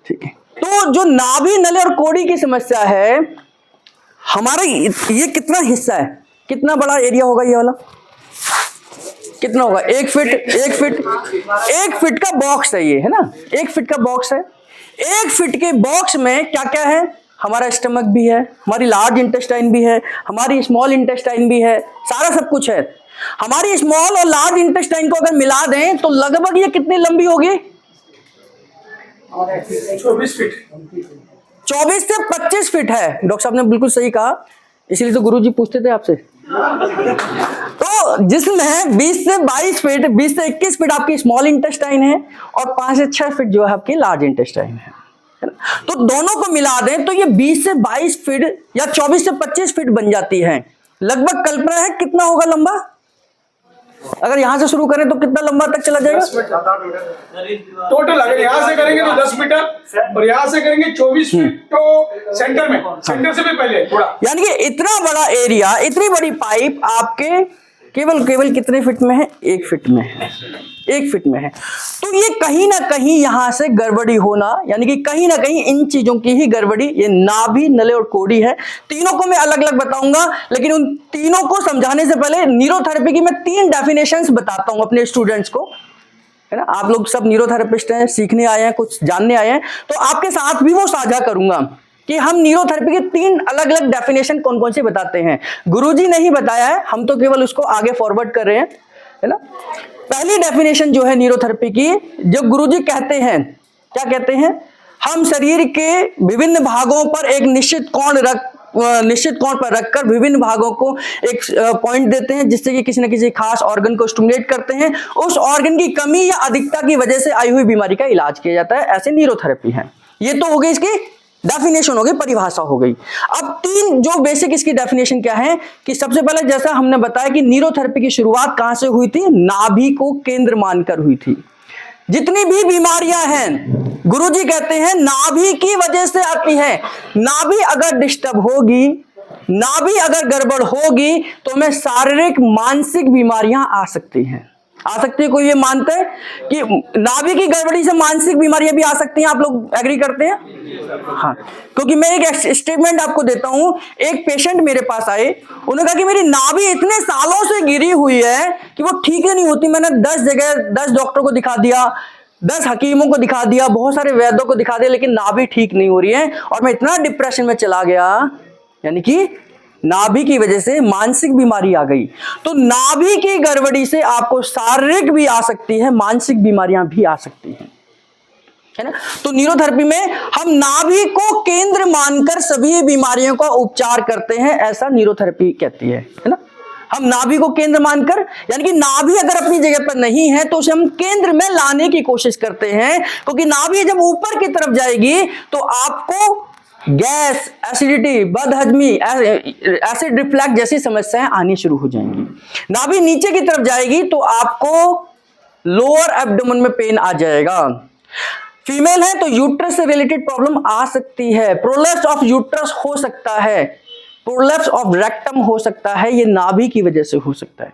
ठीक है, तो जो नाभि नली और कोड़ी की समस्या है, हमारा ये कितना हिस्सा है, कितना बड़ा एरिया होगा ये वाला, कितना होगा, 1 फीट, 1 फीट, 1 फीट का बॉक्स है ये, है ना, 1 फीट का बॉक्स है। 1 फीट के बॉक्स में क्या क्या है, हमारा स्टमक भी है, हमारी लार्ज इंटेस्टाइन भी है, हमारी स्मॉल इंटेस्टाइन भी है, सारा सब कुछ है। हमारी स्मॉल और लार्ज इंटेस्टाइन को अगर मिला दें तो लगभग ये कितनी लंबी होगी, 24 फीट, 24 से 25 फीट है। डॉक्टर साहब ने बिल्कुल सही कहा, इसीलिए तो गुरुजी पूछते थे आपसे। तो जिसमें 20 से 22 फीट, 20 से 21 फीट आपकी स्मॉल इंटेस्टाइन है और 5 से 6 फीट जो है आपकी लार्ज इंटेस्टाइन है ना? तो दोनों को मिला दें तो ये 20 से 22 फीट या 24 से 25 फीट बन जाती है। लगभग कल्पना है कितना होगा लंबा, अगर यहां से शुरू करें तो कितना लंबा तक चला जाएगा टोटल? अगर यहाँ से करेंगे तो 10 मीटर और यहाँ से करेंगे 24 फीट, तो सेंटर में, सेंटर से भी पहले थोड़ा, यानी कि इतना बड़ा एरिया, इतनी बड़ी पाइप आपके केवल कितने फीट में है, 1 फीट में है, 1 फीट में है। तो ये कहीं ना कहीं यहां से गड़बड़ी होना, यानी कि कहीं ना कहीं इन चीजों की ही गड़बड़ी, ये नाभि नली और कोड़ी है। तीनों को मैं अलग अलग बताऊंगा, लेकिन उन तीनों को समझाने से पहले न्यूरोथेरेपी की मैं 3 डेफिनेशंस बताता हूं अपने स्टूडेंट्स को, है ना। आप लोग सब न्यूरोथेरेपिस्ट हैं, सीखने आए हैं, कुछ जानने आए हैं, तो आपके साथ भी वो साझा करूंगा कि हम न्यूरोथेरेपी के 3 अलग अलग डेफिनेशन कौन कौन से बताते हैं। गुरुजी ने ही बताया है, हम तो केवल उसको आगे फॉरवर्ड कर रहे हैं, है ना। पहली डेफिनेशन जो है न्यूरोथेरेपी की, जो गुरुजी कहते हैं, क्या कहते हैं, हम शरीर के विभिन्न भागों पर एक निश्चित कोण पर रखकर विभिन्न भागों को एक पॉइंट देते हैं, जिससे कि किसी न किसी खास ऑर्गन को स्टिमुलेट करते हैं। उस ऑर्गन की कमी या अधिकता की वजह से आई हुई बीमारी का इलाज किया जाता है, ऐसे न्यूरोथेरेपी है। ये तो हो गई इसकी डेफिनेशन, हो गई, परिभाषा हो गई। अब 3 जो बेसिक इसकी डेफिनेशन क्या है कि सबसे पहले जैसा हमने बताया कि न्यूरोथेरेपी की शुरुआत कहां से हुई थी, नाभि को केंद्र मानकर हुई थी। जितनी भी बीमारियां हैं, गुरुजी कहते हैं नाभि की वजह से आती है। नाभि अगर डिस्टर्ब होगी, नाभि अगर गड़बड़ होगी तो हमें शारीरिक मानसिक बीमारियां आ सकती हैं, आ सकती है। कोई ये मानता है कि नाभि की गड़बड़ी से मानसिक बीमारियां भी आ सकती हैं? आप लोग एग्री करते हैं? हाँ, क्योंकि मैं एक स्टेटमेंट आपको देता हूं। एक पेशेंट मेरे पास आए, उन्होंने कहा कि मेरी नाभि इतने सालों से गिरी हुई है कि वो ठीक ही नहीं होती। मैंने 10 जगह 10 डॉक्टर को दिखा दिया, 10 हकीमों को दिखा दिया, बहुत सारे वैद्यों को दिखा दिया, लेकिन नाभि ठीक नहीं हो रही है और मैं इतना डिप्रेशन में चला गया, यानी कि नाभि की वजह से मानसिक बीमारी आ गई। तो नाभि की गड़बड़ी से आपको शारीरिक भी आ सकती है, मानसिक बीमारियां भी आ सकती हैं, है ना। तो न्यूरोथेरेपी में हम नाभि को केंद्र मानकर सभी बीमारियों का उपचार करते हैं, ऐसा न्यूरोथेरेपी कहती है ना। हम नाभि को केंद्र मानकर, यानी कि नाभि अगर अपनी जगह पर नहीं है तो उसे हम केंद्र में लाने की कोशिश करते हैं, क्योंकि नाभि जब ऊपर की तरफ जाएगी तो आपको गैस, एसिडिटी, बदहजमी, एसिड रिफ्लक्स जैसी समस्याएं आनी शुरू हो जाएंगी। नाभि नीचे की तरफ जाएगी तो आपको लोअर एब्डोमेन में पेन आ जाएगा। फीमेल है तो यूट्रस से रिलेटेड प्रॉब्लम आ सकती है, प्रोलैप्स ऑफ यूट्रस हो सकता है, प्रोलैप्स ऑफ रेक्टम हो सकता है, ये नाभि की वजह से हो सकता है।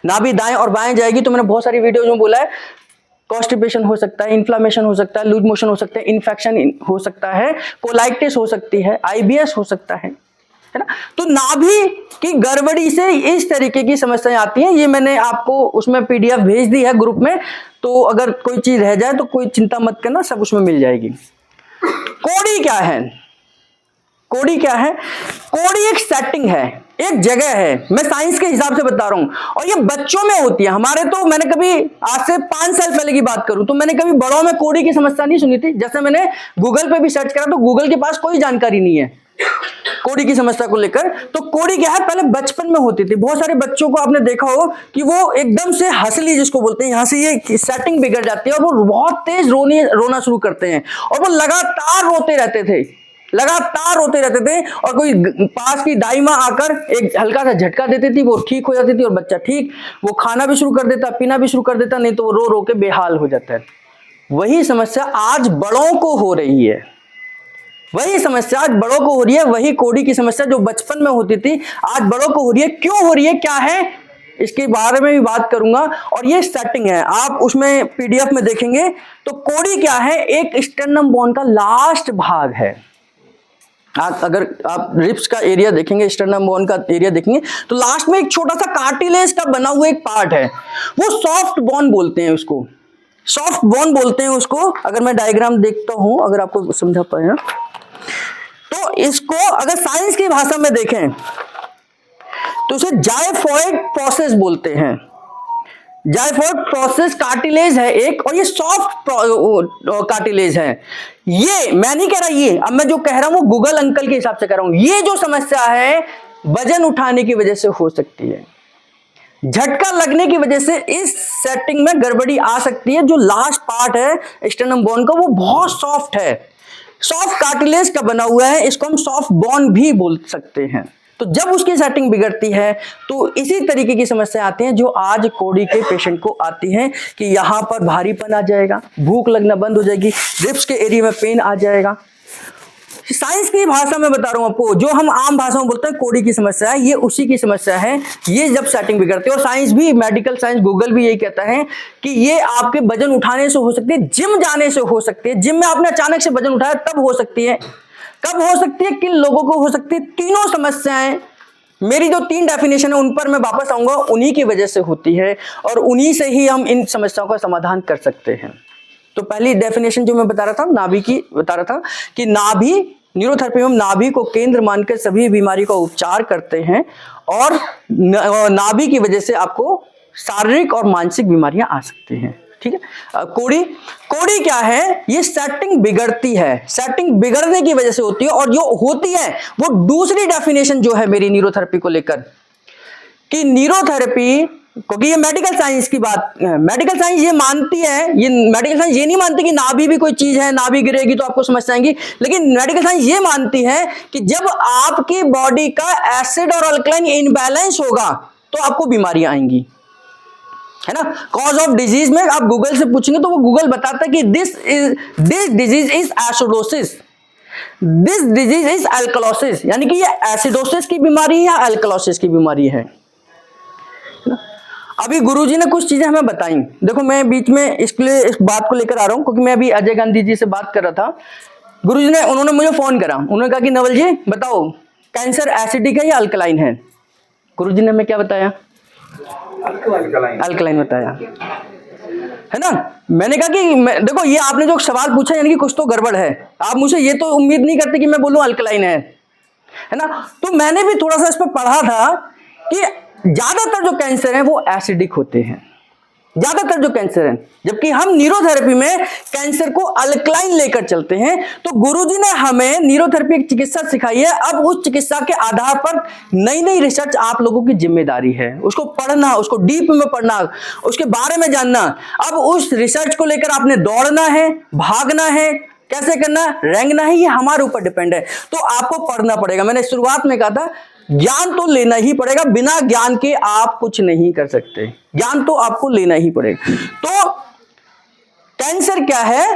नाभि दाएं और बाएं जाएगी तो मैंने बहुत सारी वीडियोज में बोला है, कॉन्स्टिपेशन हो सकता है, इन्फ्लामेशन हो सकता है, लूज मोशन हो सकता है, इन्फेक्शन हो सकता है, कोलाइटिस हो सकती है, आईबीएस हो सकता है ना। तो नाभि की गड़बड़ी से इस तरीके की समस्याएं आती हैं। ये मैंने आपको उसमें पीडीएफ भेज दी है ग्रुप में, तो अगर कोई चीज रह जाए तो कोई चिंता मत करना, सब उसमें मिल जाएगी। कोड़ी क्या है? कोड़ी क्या है? कोड़ी एक सेटिंग है, एक जगह है, मैं साइंस के हिसाब से बता रहा हूं, और ये बच्चों में होती है। हमारे तो, मैंने कभी आज से 5 साल पहले की बात करूं तो मैंने कभी बड़ों में कोड़ी की समस्या नहीं सुनी थी। जैसे मैंने गूगल पे भी सर्च करा तो गूगल के पास कोई जानकारी नहीं है कोड़ी की समस्या को लेकर। तो कोड़ी क्या है, पहले बचपन में होती थी। बहुत सारे बच्चों को आपने देखा हो कि वो एकदम से हंसली जिसको बोलते हैं, यहां से ये सेटिंग बिगड़ जाती है और वो बहुत तेज रोना शुरू करते हैं और वो लगातार रोते रहते थे, लगातार रोते रहते थे। और कोई पास की दाई माँ आकर एक हल्का सा झटका देती थी, वो ठीक हो जाती थी और बच्चा ठीक, वो खाना भी शुरू कर देता, पीना भी शुरू कर देता, नहीं तो वो रो रो के बेहाल हो जाता है। वही समस्या आज बड़ों को हो रही है, वही समस्या आज बड़ों को हो रही है। वही कोड़ी की समस्या जो बचपन में होती थी आज बड़ों को हो रही है। क्यों हो रही है, क्या है? इसके बारे में भी बात करूंगा। और ये सेटिंग है, आप उसमें पीडीएफ में देखेंगे तो कोड़ी क्या है, एक स्टर्नम बोन का लास्ट भाग है। अगर आप रिब्स का एरिया देखेंगे, स्टर्नम बोन का एरिया देखेंगे तो लास्ट में एक छोटा सा कार्टिलेज का बना हुआ एक पार्ट है, वो सॉफ्ट बोन बोलते हैं उसको, सॉफ्ट बोन बोलते हैं उसको। अगर मैं डायग्राम देखता हूं, अगर आपको समझा पाए ना, तो इसको अगर साइंस की भाषा में देखें तो इसे जायफॉइड प्रोसेस बोलते हैं। जायफॉइड प्रोसेस कार्टिलेज है एक, और ये सॉफ्ट कार्टिलेज है। ये मैं नहीं कह रहा, ये अब मैं जो कह रहा हूं वो गूगल अंकल के हिसाब से कह रहा हूं। ये जो समस्या है वजन उठाने की वजह से हो सकती है, झटका लगने की वजह से इस सेटिंग में गड़बड़ी आ सकती है। जो लास्ट पार्ट है स्टर्नम बोन का वो बहुत सॉफ्ट है, सॉफ्ट कार्टिलेज का बना हुआ है, इसको हम सॉफ्ट बोन भी बोल सकते हैं। तो जब उसकी सेटिंग बिगड़ती है तो इसी तरीके की समस्या आती हैं जो आज कोड़ी के पेशेंट को आती हैं कि यहां पर भारीपन आ जाएगा, भूख लगना बंद हो जाएगी, रिब्स के एरिया में पेन आ जाएगा। साइंस की भाषा में बता रहा हूं आपको, जो हम आम भाषा में बोलते हैं कोड़ी की समस्या है, ये उसी की समस्या है। ये जब सेटिंग बिगड़ती है, और साइंस भी, मेडिकल साइंस, गूगल भी यही कहता है कि ये आपके वजन उठाने से हो सकती है, जिम जाने से हो सकती है। जिम में आपने अचानक से वजन उठाया तब हो सकती है। कब हो सकती है, किन लोगों को हो सकती है? तीनों समस्याएं, मेरी जो 3 डेफिनेशन है उन पर मैं वापस आऊंगा, उन्हीं की वजह से होती है और उन्हीं से ही हम इन समस्याओं का समाधान कर सकते हैं। तो पहली डेफिनेशन जो मैं बता रहा था नाभि की, बता रहा था कि नाभि, न्यूरोथेरेपी में हम नाभि को केंद्र मानकर सभी बीमारी का उपचार करते हैं, और नाभि की वजह से आपको शारीरिक और मानसिक बीमारियां आ सकती हैं। ठीक है। कोड़ी, कोड़ी क्या है, ये सेटिंग बिगड़ती है, सेटिंग बिगड़ने की वजह से होती है। और जो होती है वो दूसरी डेफिनेशन जो है मेरी न्यूरोथेरेपी को लेकर, कि न्यूरोथेरेपी, क्योंकि ये मेडिकल साइंस की बात, मेडिकल साइंस ये मानती है, ये मेडिकल साइंस ये नहीं मानती कि नाभि भी कोई चीज है, नाभि गिरेगी तो आपको समस्या आएंगी, लेकिन मेडिकल साइंस ये मानती है कि जब आपकी बॉडी का एसिड और अल्कलाइन इनबैलेंस होगा तो आपको बीमारियां आएंगी, है ना। कॉज ऑफ डिजीज में आप गूगल से पूछेंगे तो वो गूगल बताता है कि this disease is acidosis, this disease is alkalosis, यानी कि ये एसिडोसिस की बीमारी है या अल्कलोसिस की बीमारी है। अभी गुरुजी ने कुछ चीजें हमें बताई, देखो मैं बीच में इसके लिए इस बात को लेकर आ रहा हूं क्योंकि मैं अभी अजय गांधी जी से बात कर रहा था। गुरुजी ने, उन्होंने मुझे फोन करा, उन्होंने कहा कि नवल जी बताओ कैंसर एसिडिक है या अल्कलाइन है। गुरुजी ने हमें क्या बताया? अल्कलाइन बताया, है ना। मैंने कहा कि देखो ये आपने जो सवाल पूछा यानी कि कुछ तो गड़बड़ है, आप मुझे ये तो उम्मीद नहीं करते कि मैं बोलूं अल्कलाइन है ना। तो मैंने भी थोड़ा सा इस पर पढ़ा था कि ज्यादातर जो कैंसर है वो एसिडिक होते हैं, ज्यादातर जो कैंसर है, जबकि हम न्यूरोथेरेपी में कैंसर को अल्कलाइन लेकर चलते हैं। तो गुरुजी ने हमें न्यूरोथेरेपी की चिकित्सा सिखाई है, अब उस चिकित्सा के आधार पर नई नई रिसर्च आप लोगों की जिम्मेदारी है, उसको पढ़ना, उसको डीप में पढ़ना, उसके बारे में जानना। अब उस रिसर्च को लेकर आपने दौड़ना है, भागना है, कैसे करना, रेंगना है, ये हमारे ऊपर डिपेंड है। तो आपको पढ़ना पड़ेगा। मैंने शुरुआत में कहा था ज्ञान तो लेना ही पड़ेगा, बिना ज्ञान के आप कुछ नहीं कर सकते, ज्ञान तो आपको लेना ही पड़ेगा। तो कैंसर क्या है,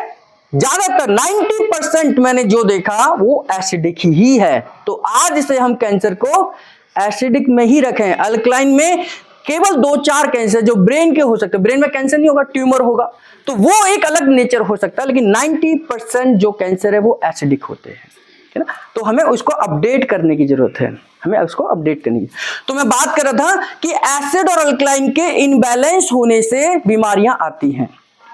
ज्यादातर 90% मैंने जो देखा वो एसिडिक ही है। तो आज से हम कैंसर को एसिडिक में ही रखें। अल्कलाइन में केवल 2-4 कैंसर जो ब्रेन के हो सकते हैं, ब्रेन में कैंसर नहीं होगा, ट्यूमर होगा, तो वो एक अलग नेचर हो सकता है, लेकिन 90% जो कैंसर है वो एसिडिक होते हैं, है ना। तो हमें उसको अपडेट करने की जरूरत है, हमें उसको अपडेट करनी है। तो मैं बात कर रहा था कि एसिड और अल्कलाइन के इनबैलेंस होने से बीमारियां आती हैं।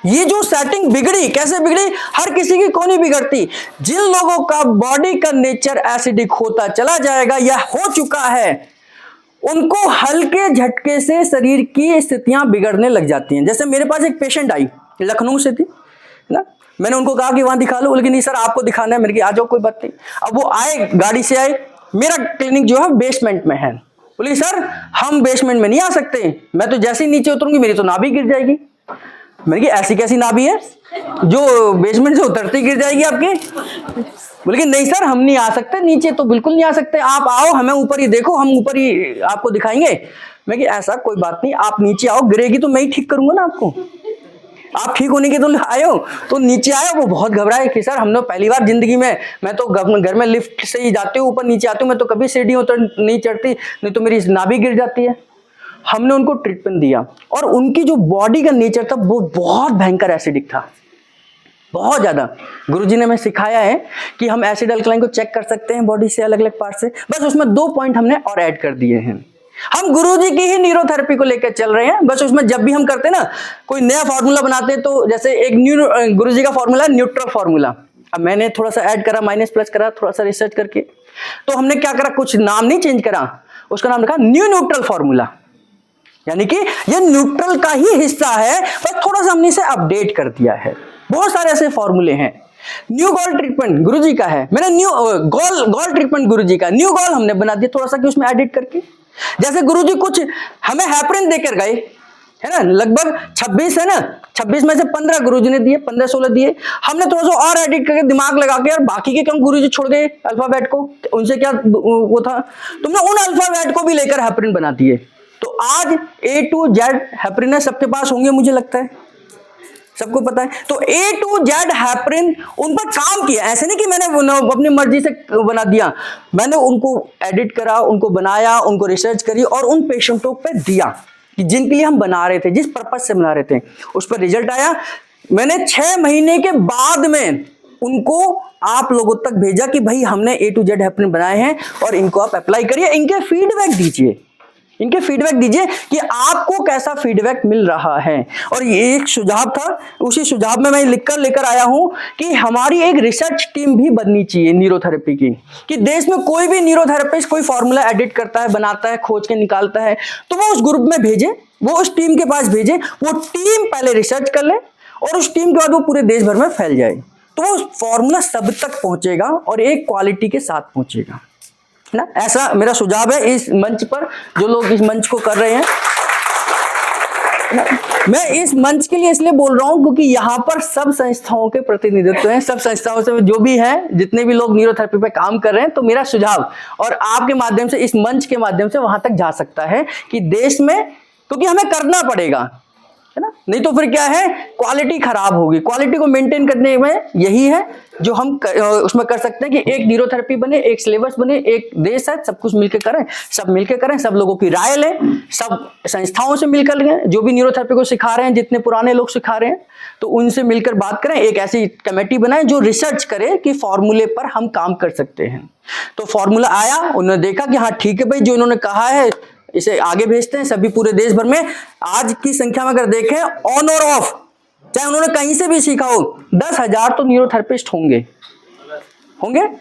ये जो सेटिंग बिगड़ी, कैसे बिगड़ी, हर किसी की कौन नहीं बिगड़ती। जिन लोगों का बॉडी का नेचर एसिडिक होता चला जाएगा या हो चुका है, उनको हल्के झटके से शरीर की स्थितियां बिगड़ने लग जाती हैं। जैसे मेरे पास एक पेशेंट आई, लखनऊ से थी ना, मैंने उनको कहा कि वहां दिखा लो, बोले कि नहीं सर आपको दिखाना है। मेरे की आ जाओ, कोई बात नहीं। अब वो आए, गाड़ी से आए, मेरा क्लिनिक जो है बेसमेंट में है। बोले सर हम बेसमेंट में नहीं आ सकते, मैं तो जैसे ही नीचे उतरूंगी मेरी तो नाभि गिर जाएगी। मैंने कहा ऐसी कैसी नाभि है जो बेसमेंट से उतरती गिर जाएगी आपकी? बोले कि नहीं सर हम नहीं आ सकते, नीचे तो बिल्कुल नहीं आ सकते, आप आओ, हमें ऊपर ही देखो, हम ऊपर ही आपको दिखाएंगे। मैं कि ऐसा कोई बात नहीं, आप नीचे आओ, गिरेगी तो मैं ही ठीक करूंगा ना आपको, आप ठीक होने के तो आए हो। तो नीचे आया, वो बहुत घबराए कि सर हमने पहली बार जिंदगी में, मैं तो घर में लिफ्ट से ही जाती हूँ, ऊपर नीचे आती हूँ, मैं तो कभी सीढ़ियों तो नहीं चढ़ती, नहीं तो मेरी नाभि गिर जाती है। हमने उनको ट्रीटमेंट दिया और उनकी जो बॉडी का नेचर था वो बहुत भयंकर एसिडिक था, बहुत ज्यादा। गुरुजी ने हमें सिखाया है कि हम एसिड अल्कलाइन को चेक कर सकते हैं बॉडी से, अलग अलग पार्ट से। बस उसमें 2 पॉइंट हमने और ऐड कर दिए हैं। हम गुरुजी की ही न्यूरोथेरेपी को लेकर चल रहे हैं। बस उसमें जब भी हम करते हैं ना, कोई नया फार्मूला बनाते हैं, तो जैसे एक गुरुजी का फार्मूला है न्यूट्रल फार्मूला, अब मैंने थोड़ा सा ऐड करा, माइनस प्लस करा, थोड़ा सा रिसर्च करके, तो हमने क्या करा, कुछ नाम नहीं चेंज करा, उसका नाम रखा न्यू न्यूट्रल फार्मूला। यानी कि ये न्यूट्रल का ही हिस्सा है, बस थोड़ा सा हमने इसे अपडेट कर दिया है। बहुत सारे ऐसे फॉर्मूले हैं। न्यू गॉल ट्रीटमेंट गुरुजी का है, मैंने न्यू गॉल ट्रीटमेंट गुरुजी का, न्यू गॉल हमने बना दिया थोड़ा सा कि उसमें एडिट करके। जैसे गुरुजी कुछ हमें हैपरिन देकर गए, है ना, लगभग 26 है ना, 26 में से 15 गुरुजी ने दिए, 15-16 दिए, हमने थोड़ा सा और एडिट करके दिमाग लगा के, यार बाकी के क्यों गुरुजी छोड़ गए अल्फाबेट को, उनसे क्या वो था, तुमने उन अल्फाबेट को भी लेकर हैपरिन बना दिए। तो आज A to Z हैपरिन सबके पास होंगे, मुझे लगता है सबको पता है। तो A to Z हैपरिन उन पर काम किया, ऐसे नहीं कि मैंने अपनी मर्जी से बना दिया, मैंने उनको एडिट करा, उनको बनाया, उनको रिसर्च करी और उन पेशेंटों पे दिया कि जिनके लिए हम बना रहे थे, जिस पर्पज से बना रहे थे, उस पर रिजल्ट आया। मैंने 6 महीने के बाद में उनको आप लोगों तक भेजा कि भाई हमने A to Z हैपरिन बनाए हैं और इनको आप अप्लाई करिए, इनके फीडबैक दीजिए, इनके फीडबैक दीजिए कि आपको कैसा फीडबैक मिल रहा है। और ये एक सुझाव था, उसी सुझाव में मैं लिखकर लेकर आया हूं कि हमारी एक रिसर्च टीम भी बननी चाहिए न्यूरोथेरेपी की, कि देश में कोई भी न्यूरोथेरेपिस्ट कोई फॉर्मूला एडिट करता है, बनाता है, खोज के निकालता है, तो वो उस ग्रुप में भेजे, वो उस टीम के पास भेजे, वो टीम पहले रिसर्च कर ले और उस टीम के बाद वो पूरे देश भर में फैल जाए, तो वो ना सब तक पहुंचेगा और एक क्वालिटी के साथ पहुंचेगा ना। ऐसा मेरा सुझाव है इस मंच पर, जो लोग इस मंच को कर रहे हैं। मैं इस मंच के लिए इसलिए बोल रहा हूं क्योंकि यहाँ पर सब संस्थाओं के प्रतिनिधित्व हैं, सब संस्थाओं से जो भी हैं, जितने भी लोग न्यूरोथेरेपी पे काम कर रहे हैं, तो मेरा सुझाव और आपके माध्यम से, इस मंच के माध्यम से वहां तक जा सकता है कि देश में, क्योंकि हमें करना पड़ेगा, है ना, नहीं तो फिर क्या है, क्वालिटी खराब होगी। क्वालिटी को मेंटेन करने में यही है जो हम उसमें कर सकते हैं कि एक न्यूरोथेरेपी बने, एक सिलेबस बने, एक देश है, सब कुछ मिलकर करें, सब मिलकर करें, सब लोगों की राय लें, सब संस्थाओं से मिलकर लें, जो भी न्यूरोथेरेपी को सिखा रहे हैं, जितने पुराने लोग सिखा रहे हैं, तो उनसे मिलकर बात करें, एक ऐसी कमेटी बनाएं जो रिसर्च करे कि फॉर्मूले पर हम काम कर सकते हैं। तो फॉर्मूला आया, उन्होंने देखा कि हाँ ठीक है भाई, जो इन्होंने कहा है इसे आगे भेजते हैं। सभी पूरे देश भर में आज की संख्या में अगर देखें, ऑन और ऑफ, चाहे उन्होंने कहीं से भी सीखा हो, 10,000 तो न्यूरोथेरेपिस्ट होंगे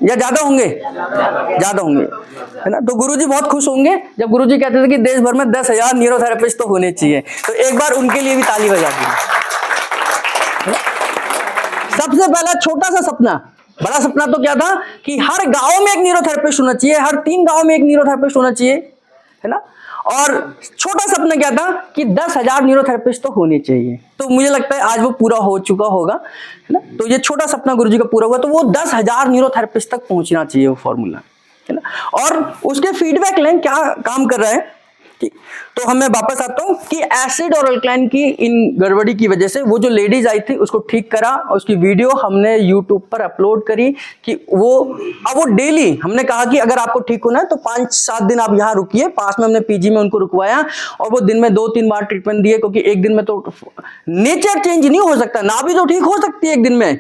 या ज्यादा होंगे, ज्यादा होंगे, है ना। तो गुरुजी बहुत खुश होंगे जब गुरुजी कहते थे कि देश भर में 10,000 न्यूरोथेरेपिस्ट तो होने चाहिए, तो एक बार उनके लिए भी ताली बजा दी। सबसे पहला छोटा सा सपना, बड़ा सपना तो क्या था कि हर गांव में एक न्यूरोथेरेपिस्ट होना चाहिए, हर 3 गांव में एक न्यूरोथेरेपिस्ट होना चाहिए, है ना। और छोटा सपना क्या था कि 10,000 न्यूरोथेरेपिस्ट तो होने चाहिए। तो मुझे लगता है आज वो पूरा हो चुका होगा, है ना। तो ये छोटा सपना गुरुजी का पूरा हुआ, तो वो 10,000 न्यूरोथेरेपिस्ट तक पहुंचना चाहिए वो फॉर्मूला, है ना। और उसके फीडबैक लें क्या काम कर रहा है। तो हम मैं वापस आता हूं कि एसिड और अल्कलाइन की इन गड़बड़ी की वजह से वो जो लेडीज आई थी उसको ठीक करा, और उसकी वीडियो हमने यूट्यूब पर अपलोड करी कि वो डेली हमने कहा कि अगर आपको ठीक होना है तो 5-7 दिन आप यहाँ रुकिए, पास में हमने पीजी में उनको रुकवाया और वो दिन में 2-3 बार ट्रीटमेंट दिए, क्योंकि एक दिन में तो नेचर चेंज नहीं हो सकता। नाभि तो ठीक हो सकती है एक दिन में,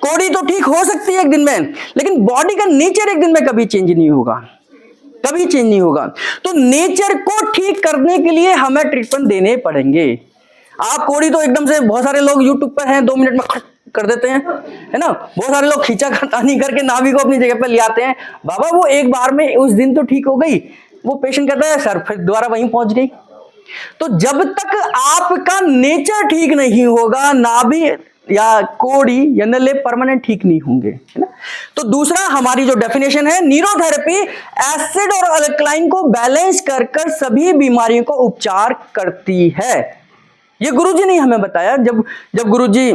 कोड़ी तो ठीक हो सकती है एक दिन में, लेकिन बॉडी का नेचर एक दिन में कभी चेंज नहीं होगा, कभी चेंज नहीं होगा। तो नेचर को ठीक करने के लिए हमें ट्रीटमेंट देने पड़ेंगे। आप कोड़ी तो एकदम से, बहुत सारे लोग यूट्यूब पर हैं 2 मिनट में कर देते हैं, है ना। बहुत सारे लोग खींचा खतानी करके नाभि को अपनी जगह पर ले आते हैं। बाबा वो एक बार में उस दिन तो ठीक हो गई, वो पेशेंट कहता है सर फिर दोबारा वहीं पहुंच गई। तो जब तक आपका नेचर ठीक नहीं होगा, नाभि या कोड़ी या नले परमानेंट ठीक नहीं होंगे, है ना। तो दूसरा हमारी जो डेफिनेशन है, न्यूरोथेरेपी एसिड और अल्कलाइन को बैलेंस कर सभी बीमारियों को उपचार करती है। ये गुरुजी ने हमें बताया। जब गुरुजी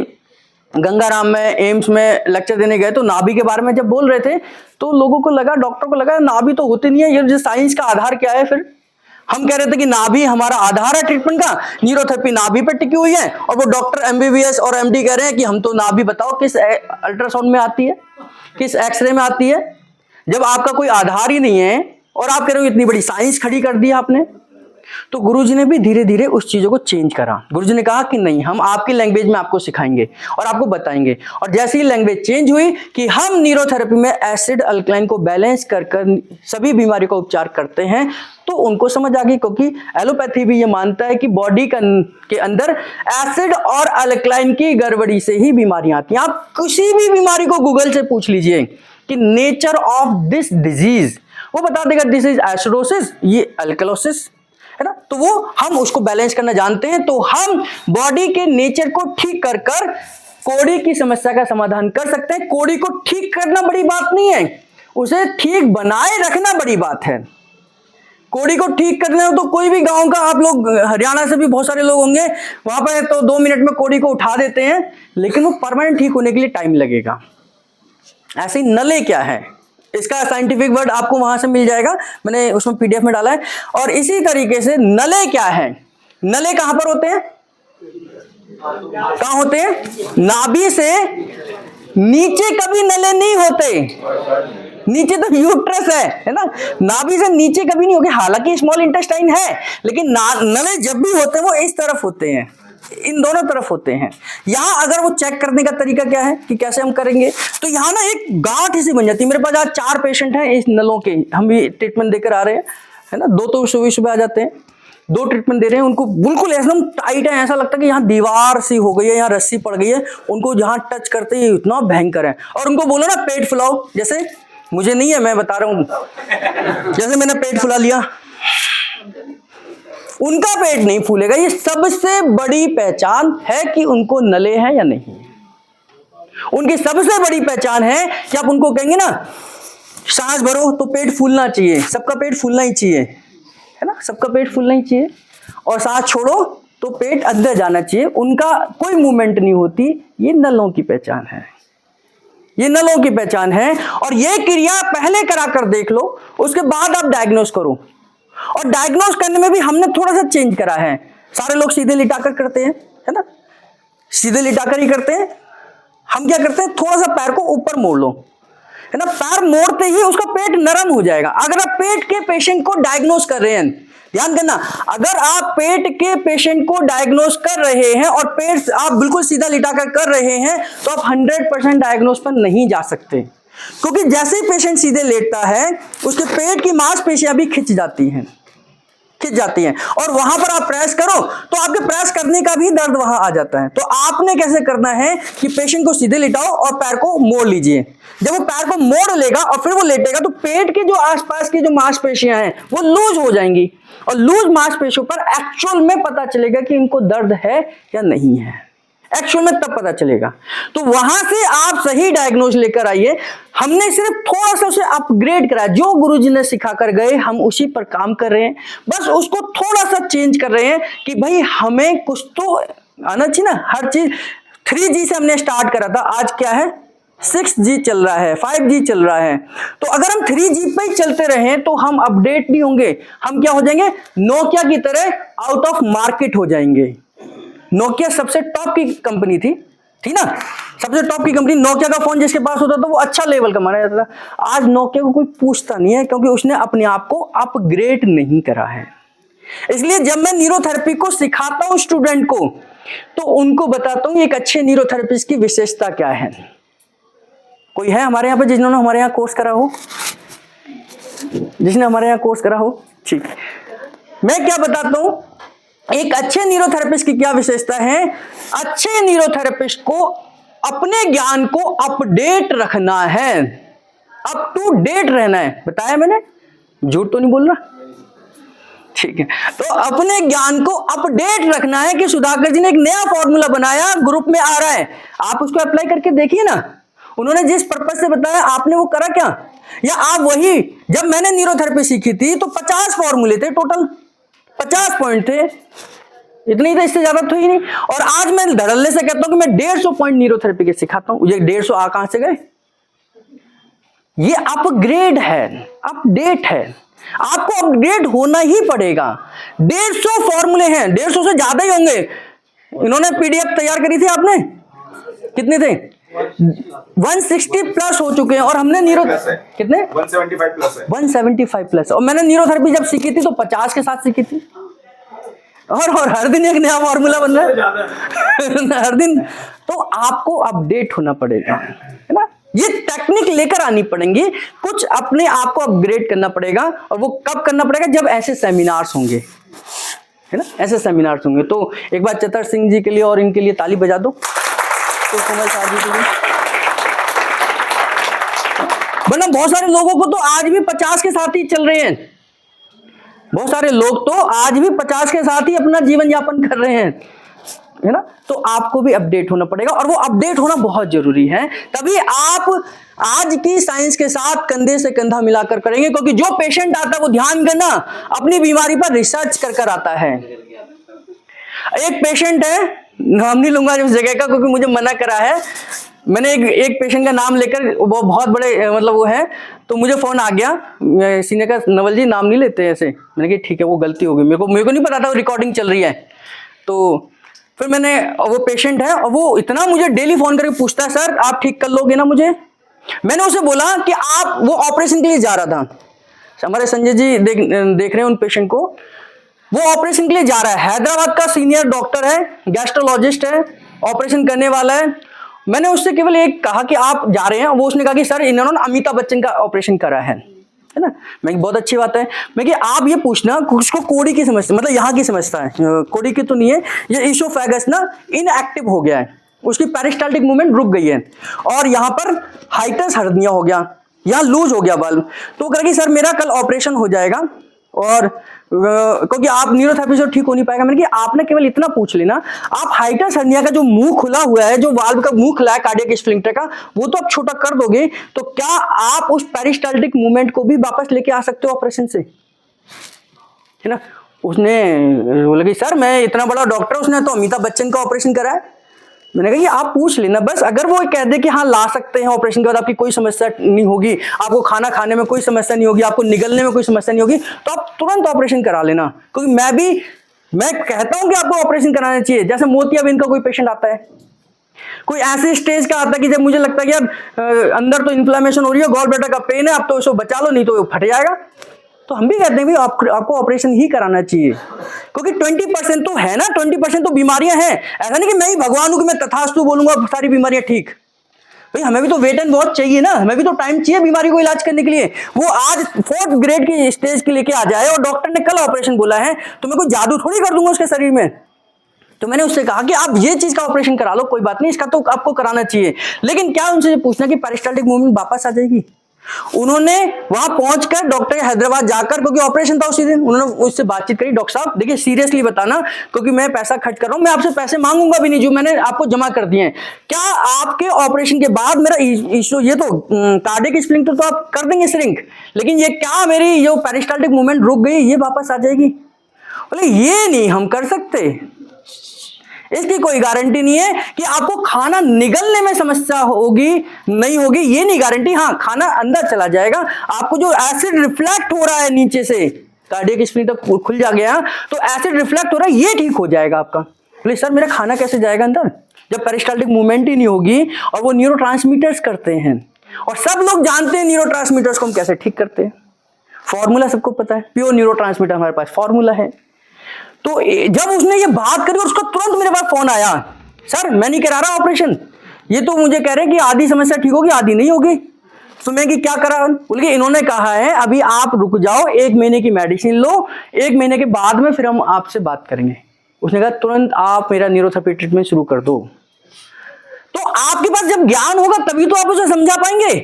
गंगाराम में एम्स में लेक्चर देने गए तो नाभि के बारे में जब बोल रहे थे तो लोगों को लगा, डॉक्टर को लगा नाभि तो होती नहीं है, ये साइंस का आधार क्या है। फिर हम कह रहे थे कि नाभि हमारा आधार है ट्रीटमेंट का, न्यूरोथेरेपी नाभि पे टिकी हुई है, और वो डॉक्टर एमबीबीएस और एमडी कह रहे हैं कि हम तो नाभि बताओ किस अल्ट्रासाउंड में आती है, किस एक्सरे में आती है। जब आपका कोई आधार ही नहीं है और आप कह रहे हो इतनी बड़ी साइंस खड़ी कर दी आपने, तो गुरुजी ने भी धीरे धीरे उस चीजों को चेंज करा। गुरुजी ने कहा कि नहीं, हम आपकी लैंग्वेज में आपको सिखाएंगे और आपको बताएंगे। और जैसे ही लैंग्वेज चेंज हुई कि हम न्यूरोथेरेपी में एसिड अल्कलाइन को बैलेंस कर सभी बीमारियों का उपचार करते हैं, तो उनको समझ आ गई। क्योंकि एलोपैथी भी ये मानता है कि बॉडी के अंदर एसिड और अल्कलाइन की गड़बड़ी से ही बीमारियां आती हैं। आप किसी भी बीमारी को गूगल से पूछ लीजिए कि नेचर ऑफ दिस डिजीज, वो बता देगा दिस इज एसिडोसिस, ये अल्कलोसिस है ना। तो वो हम उसको बैलेंस करना जानते हैं, तो हम बॉडी के नेचर को ठीक कर कर कोड़ी की समस्या का समाधान कर सकते हैं। कोड़ी को ठीक करना बड़ी बात नहीं है, उसे ठीक बनाए रखना बड़ी बात है। कोड़ी को ठीक करना हो तो कोई भी गांव का, आप लोग हरियाणा से भी बहुत सारे लोग होंगे, वहां पर तो 2 मिनट में कोड़ी को उठा देते हैं, लेकिन वो परमानेंट ठीक होने के लिए टाइम लगेगा। ऐसे ही नले क्या है, इसका साइंटिफिक वर्ड आपको वहां से मिल जाएगा, मैंने उसमें पीडीएफ में डाला है। और इसी तरीके से नले क्या है, नले कहां पर होते हैं, कहां होते हैं, नाभि से नीचे कभी नले नहीं होते, नीचे तो यूट्रस है ना, नाभि से नीचे कभी नहीं होंगे। हालांकि स्मॉल इंटेस्टाइन है, लेकिन नले जब भी होते हैं वो इस तरफ होते हैं, इन दोनों तरफ होते हैं। यहां अगर वो चेक करने का तरीका क्या है कि कैसे हम करेंगे, तो यहां ना एक गांठ सी बन जाती है। मेरे पास आज 4 पेशेंट हैं इस नलों के, हम भी ट्रीटमेंट देकर आ रहे हैं, है ना। 2 तो सुबह आ जाते हैं, 2 ट्रीटमेंट दे रहे हैं। उनको बिल्कुल एकदम टाइट है, ऐसा लगता है कि यहाँ दीवार सी हो गई है, यहाँ रस्सी पड़ गई है, उनको जहां टच करते ही इतना भयंकर है। और उनको बोलो ना पेट फुलाओ, जैसे मुझे नहीं है, मैं बता रहा हूं, जैसे मैंने पेट फुला लिया, उनका पेट नहीं फूलेगा। ये सबसे बड़ी पहचान है कि उनको नले हैं या नहीं। उनकी सबसे बड़ी पहचान है कि आप उनको कहेंगे ना सांस भरो तो पेट फूलना चाहिए, सबका पेट फूलना ही चाहिए, है ना, सबका पेट फूलना ही चाहिए। और सांस छोड़ो तो पेट अंदर जाना चाहिए, उनका कोई मूवमेंट नहीं होती। ये नलों की पहचान है, ये नलों की पहचान है। और ये क्रिया पहले करा कर देख लो, उसके बाद आप डायग्नोस करो। और डायग्नोस करने में भी हमने थोड़ा सा चेंज करा है। सारे लोग सीधे लिटाकर करते हैं, है ना, सीधे लिटाकर ही करते हैं। हम क्या करते हैं, थोड़ा सा पैर को ऊपर मोड़ लो, है ना, पैर मोड़ते ही उसका पेट नरम हो जाएगा। अगर आप पेट के पेशेंट को डायग्नोस कर रहे हैं, ध्यान करना, अगर आप पेट के पेशेंट को डायग्नोस कर रहे हैं और पेट आप बिल्कुल सीधा लिटाकर कर रहे हैं, तो आप 100% डायग्नोस पर नहीं जा सकते। क्योंकि जैसे ही पेशेंट सीधे लेटता है, उसके पेट की मांसपेशियां भी खिंच जाती हैं, और वहां पर आप प्रेस करो तो आपके प्रेस करने का भी दर्द वहां आ जाता है। तो आपने कैसे करना है कि पेशेंट को सीधे लिटाओ और पैर को मोड़ लीजिए। जब वो पैर को मोड़ लेगा और फिर वो लेटेगा, तो पेट के जो आसपास की जो मांसपेशियां हैं वो लूज हो जाएंगी, और लूज मांसपेशियों पर एक्चुअल में पता चलेगा कि इनको दर्द है या नहीं है। एक्चुअल में तब पता चलेगा। तो वहां से आप सही डायग्नोज लेकर आइए। हमने सिर्फ थोड़ा सा उसे अपग्रेड करा, जो गुरुजी ने सिखा कर गए हम उसी पर काम कर रहे हैं, बस उसको थोड़ा सा चेंज कर रहे हैं कि भाई हमें कुछ तो आना चाहिए ना। हर चीज 3G से हमने स्टार्ट करा था, आज क्या है 6G चल रहा है, 5G चल रहा है। तो अगर हम 3G पे ही चलते रहे तो हम अपडेट नहीं होंगे, हम क्या हो जाएंगे, नोकिया की तरह आउट ऑफ मार्केट हो जाएंगे। नोकिया सबसे टॉप की कंपनी थी ना, सबसे टॉप की कंपनी। नोकिया का फोन जिसके पास होता था वो अच्छा लेवल का माना जाता था। आज नोकिया को कोई पूछता नहीं है, क्योंकि उसने अपने आप को अपग्रेड नहीं करा है। इसलिए जब मैं न्यूरोथेरेपी को सिखाता हूं स्टूडेंट को, तो उनको बताता हूं एक अच्छे न्यूरोथेरेपिस्ट की विशेषता क्या है। कोई है हमारे यहाँ पे जिन्होंने हमारे यहाँ कोर्स करा हो, जिसने हमारे यहाँ कोर्स करा हो? ठीक, मैं क्या बताता हूं, एक अच्छे न्यूरोथेरेपिस्ट की क्या विशेषता है। अच्छे न्यूरोथेरेपिस्ट को अपने ज्ञान को अपडेट रखना है, अप टू डेट रहना है। बताया मैंने, झूठ तो नहीं बोल रहा? ठीक है, तो अपने ज्ञान को अपडेट रखना है कि सुधाकर जी ने एक नया फॉर्मूला बनाया, ग्रुप में आ रहा है, आप उसको अप्लाई करके देखिए ना। उन्होंने जिस पर्पज से बताया आपने वो करा क्या? या आप वही, जब मैंने न्यूरोथेरेपी सीखी थी तो 50 फॉर्मूले थे, टोटल 50 पॉइंट थे, इतनी तो इससे ज्यादा तो ही नहीं। और आज मैं धड़ल्ले से कहता हूं कि मैं 150 पॉइंट न्यूरोथेरेपी के सिखाता हूं। ये 150 आ कहां से गए? ये अपग्रेड है, अपडेट है, आपको अपग्रेड होना ही पड़ेगा। 150 फॉर्मूले हैं, 150 से ज्यादा ही होंगे। इन्होंने पीडीएफ तैयार करी थी, आपने कितने थे? 160 प्लस हो चुके हैं। और हमने न्यूरो कितने 175 प्लस है, 175 प्लस। और मैंने न्यूरोथेरेपी जब सीखी थी तो 50 के साथ सीखी थी, और हर दिन एक नया फॉर्मूला बन रहा है ज्यादा हर दिन। तो आपको अपडेट होना पड़ेगा, है ना, ये टेक्निक लेकर आनी पड़ेंगी, कुछ अपने आप को अपग्रेड करना पड़ेगा। और वो कब करना पड़ेगा? जब ऐसे सेमिनार्स होंगे, है ना, ऐसे सेमिनार्स होंगे। तो एक बार चतर सिंह जी के लिए और इनके लिए ताली बजा दो, तो कमल साहब जी के लिए। वरना बहुत सारे लोगों को तो आज भी 50 के साथ ही चल रहे हैं, बहुत सारे लोग तो आज भी 50 के साथ ही अपना जीवन यापन कर रहे हैं, है ना। तो आपको भी अपडेट होना पड़ेगा, और वो अपडेट होना बहुत जरूरी है। तभी आप आज की साइंस के साथ कंधे से कंधा मिलाकर करेंगे, क्योंकि जो पेशेंट आता है वो ध्यान करना अपनी बीमारी पर रिसर्च कर आता है। एक पेशेंट है, नाम नहीं लूंगा उस जगह का क्योंकि मुझे मना करा है, मैंने एक पेशेंट का नाम लेकर, वो बहुत बड़े मतलब वो है, तो मुझे फोन आ गया सीनियर का, नवल जी नाम नहीं लेते ऐसे। मैंने कहा ठीक है, वो गलती हो गई, मेरे को नहीं पता था वो रिकॉर्डिंग चल रही है। तो फिर मैंने, वो पेशेंट है और वो इतना मुझे डेली फोन करके पूछता है, सर आप ठीक कर लोगे ना मुझे। मैंने उसे बोला कि आप, वो ऑपरेशन के लिए जा रहा था, हमारे संजय जी देख रहे हैं उन पेशेंट को, वो ऑपरेशन के लिए जा रहा है, हैदराबाद का सीनियर डॉक्टर है, गैस्ट्रोलॉजिस्ट है, ऑपरेशन करने वाला है। मैंने उससे केवल एक कहा कि आप जा रहे हैं, वो उसने कहा कि सर इन्होंने अमिताभ बच्चन का ऑपरेशन करा है ना। मैं बहुत अच्छी बात है। मैं कि आप ये पूछना, उसको कोड़ी की समस्या, मतलब यहाँ की समस्या है, कोड़ी की तो नहीं है, ये ईसोफेगस ना इनएक्टिव हो गया है, उसकी पेरिस्टाल्टिक मूवमेंट रुक गई है, और यहाँ पर हाइटस हर्निया हो गया, यहाँ लूज हो गया बल्ब। तो कह कि सर मेरा कल ऑपरेशन हो जाएगा, और क्योंकि आप न्यूरोथेरेपी से ठीक हो नहीं पाएगा। मैंने कि आपने केवल इतना पूछ लेना, आप हाइटस हर्निया का जो मुंह खुला हुआ है, जो वाल्व का मुंह खुला है कार्डियक स्फिंक्टर का, वो तो आप छोटा कर दोगे, तो क्या आप उस पेरिस्टाल्टिक मूवमेंट को भी वापस लेके आ सकते हो ऑपरेशन से, है ना। उसने बोला कि सर मैं इतना बड़ा डॉक्टर, उसने तो अमिताभ बच्चन का ऑपरेशन करा है। मैंने कहा कि आप पूछ लेना बस, अगर वो कह दे कि हाँ ला सकते हैं ऑपरेशन के बाद, आपकी कोई समस्या नहीं होगी, आपको खाना खाने में कोई समस्या नहीं होगी, आपको निगलने में कोई समस्या नहीं होगी, तो आप तुरंत ऑपरेशन करा लेना। क्योंकि मैं कहता हूं कि आपको ऑपरेशन कराना चाहिए। जैसे मोतियाबिंद का कोई पेशेंट आता है, कोई ऐसे स्टेज का आता है कि जब मुझे लगता है कि यार अंदर तो इन्फ्लेमेशन हो रही है, गॉल ब्लैडर का पेन है, आप तो इसको बचा लो नहीं तो फट जाएगा, तो हम भी कहते हैं भी आपको ऑपरेशन ही कराना चाहिए। क्योंकि 20% तो है ना, 20% तो बीमारियां हैं। ऐसा नहीं कि मैं ही भगवान हूं कि मैं तथास्तु बोलूंगा सारी बीमारियां ठीक। भाई हमें भी तो वेट एंड वॉच चाहिए ना, हमें भी तो टाइम चाहिए बीमारी को इलाज करने के लिए। वो आज 4th ग्रेड की स्टेज के लेके आ जाए और डॉक्टर ने कल ऑपरेशन बोला है, तो मैं कोई जादू थोड़ी कर दूंगा उसके शरीर में। तो मैंने उससे कहा कि आप ये चीज का ऑपरेशन करा लो, कोई बात नहीं, इसका तो आपको कराना चाहिए। लेकिन क्या उनसे पूछना कि पेरिस्टाल्टिक मूवमेंट वापस आ जाएगी। उन्होंने वहां पहुंचकर डॉक्टर हैदराबाद जाकर, क्योंकि ऑपरेशन था उसी दिन, उन्होंने उससे बातचीत करी, डॉक्टर साहब देखिए सीरियसली बताना, क्योंकि मैं पैसा खर्च कर रहा हूं, मैं आपसे पैसे मांगूंगा भी नहीं जो मैंने आपको जमा कर दिए हैं। क्या आपके ऑपरेशन के बाद मेरा इश्यू, ये तो कार्डियक स्प्रिंग तो आप कर देंगे श्रिंक, लेकिन ये क्या मेरी जो पेरिस्टाल्टिक मूवमेंट रुक गई ये वापस आ जाएगी? बोले ये नहीं हम कर सकते, इसकी कोई गारंटी नहीं है कि आपको खाना निगलने में समस्या होगी नहीं होगी, ये नहीं गारंटी। हाँ खाना अंदर चला जाएगा, आपको जो एसिड रिफ्लेक्ट हो रहा है नीचे से, कार्डियक स्फिंक्टर खुल जा गया तो एसिड रिफ्लेक्ट हो रहा है, ये ठीक हो जाएगा आपका। बोले सर मेरा खाना कैसे जाएगा अंदर जब पेरिस्टाल्टिक मूवमेंट ही नहीं होगी? और वो न्यूरोट्रांसमीटर्स करते हैं, और सब लोग जानते हैं न्यूरोट्रांसमीटर्स को हम कैसे ठीक करते हैं, फॉर्मूला सबको पता है, प्योर न्यूरोट्रांसमीटर हमारे पास फॉर्मूला है। तो जब उसने ये बात करी और उसका तुरंत मेरे पास फोन आया, सर मैं नहीं करा रहा ऑपरेशन, ये तो मुझे कह रहे हैं कि आधी समस्या ठीक होगी आधी नहीं होगी। तो मैं कि क्या करा, बोल के इन्होंने कहा है अभी आप रुक जाओ, 1 महीने की मेडिसिन लो, 1 महीने के बाद में फिर हम आपसे बात करेंगे। उसने कहा तुरंत आप मेरा न्यूरोथेरेपी ट्रीटमेंट शुरू कर दो। तो आपके पास जब ज्ञान होगा तभी तो आप उसे समझा पाएंगे।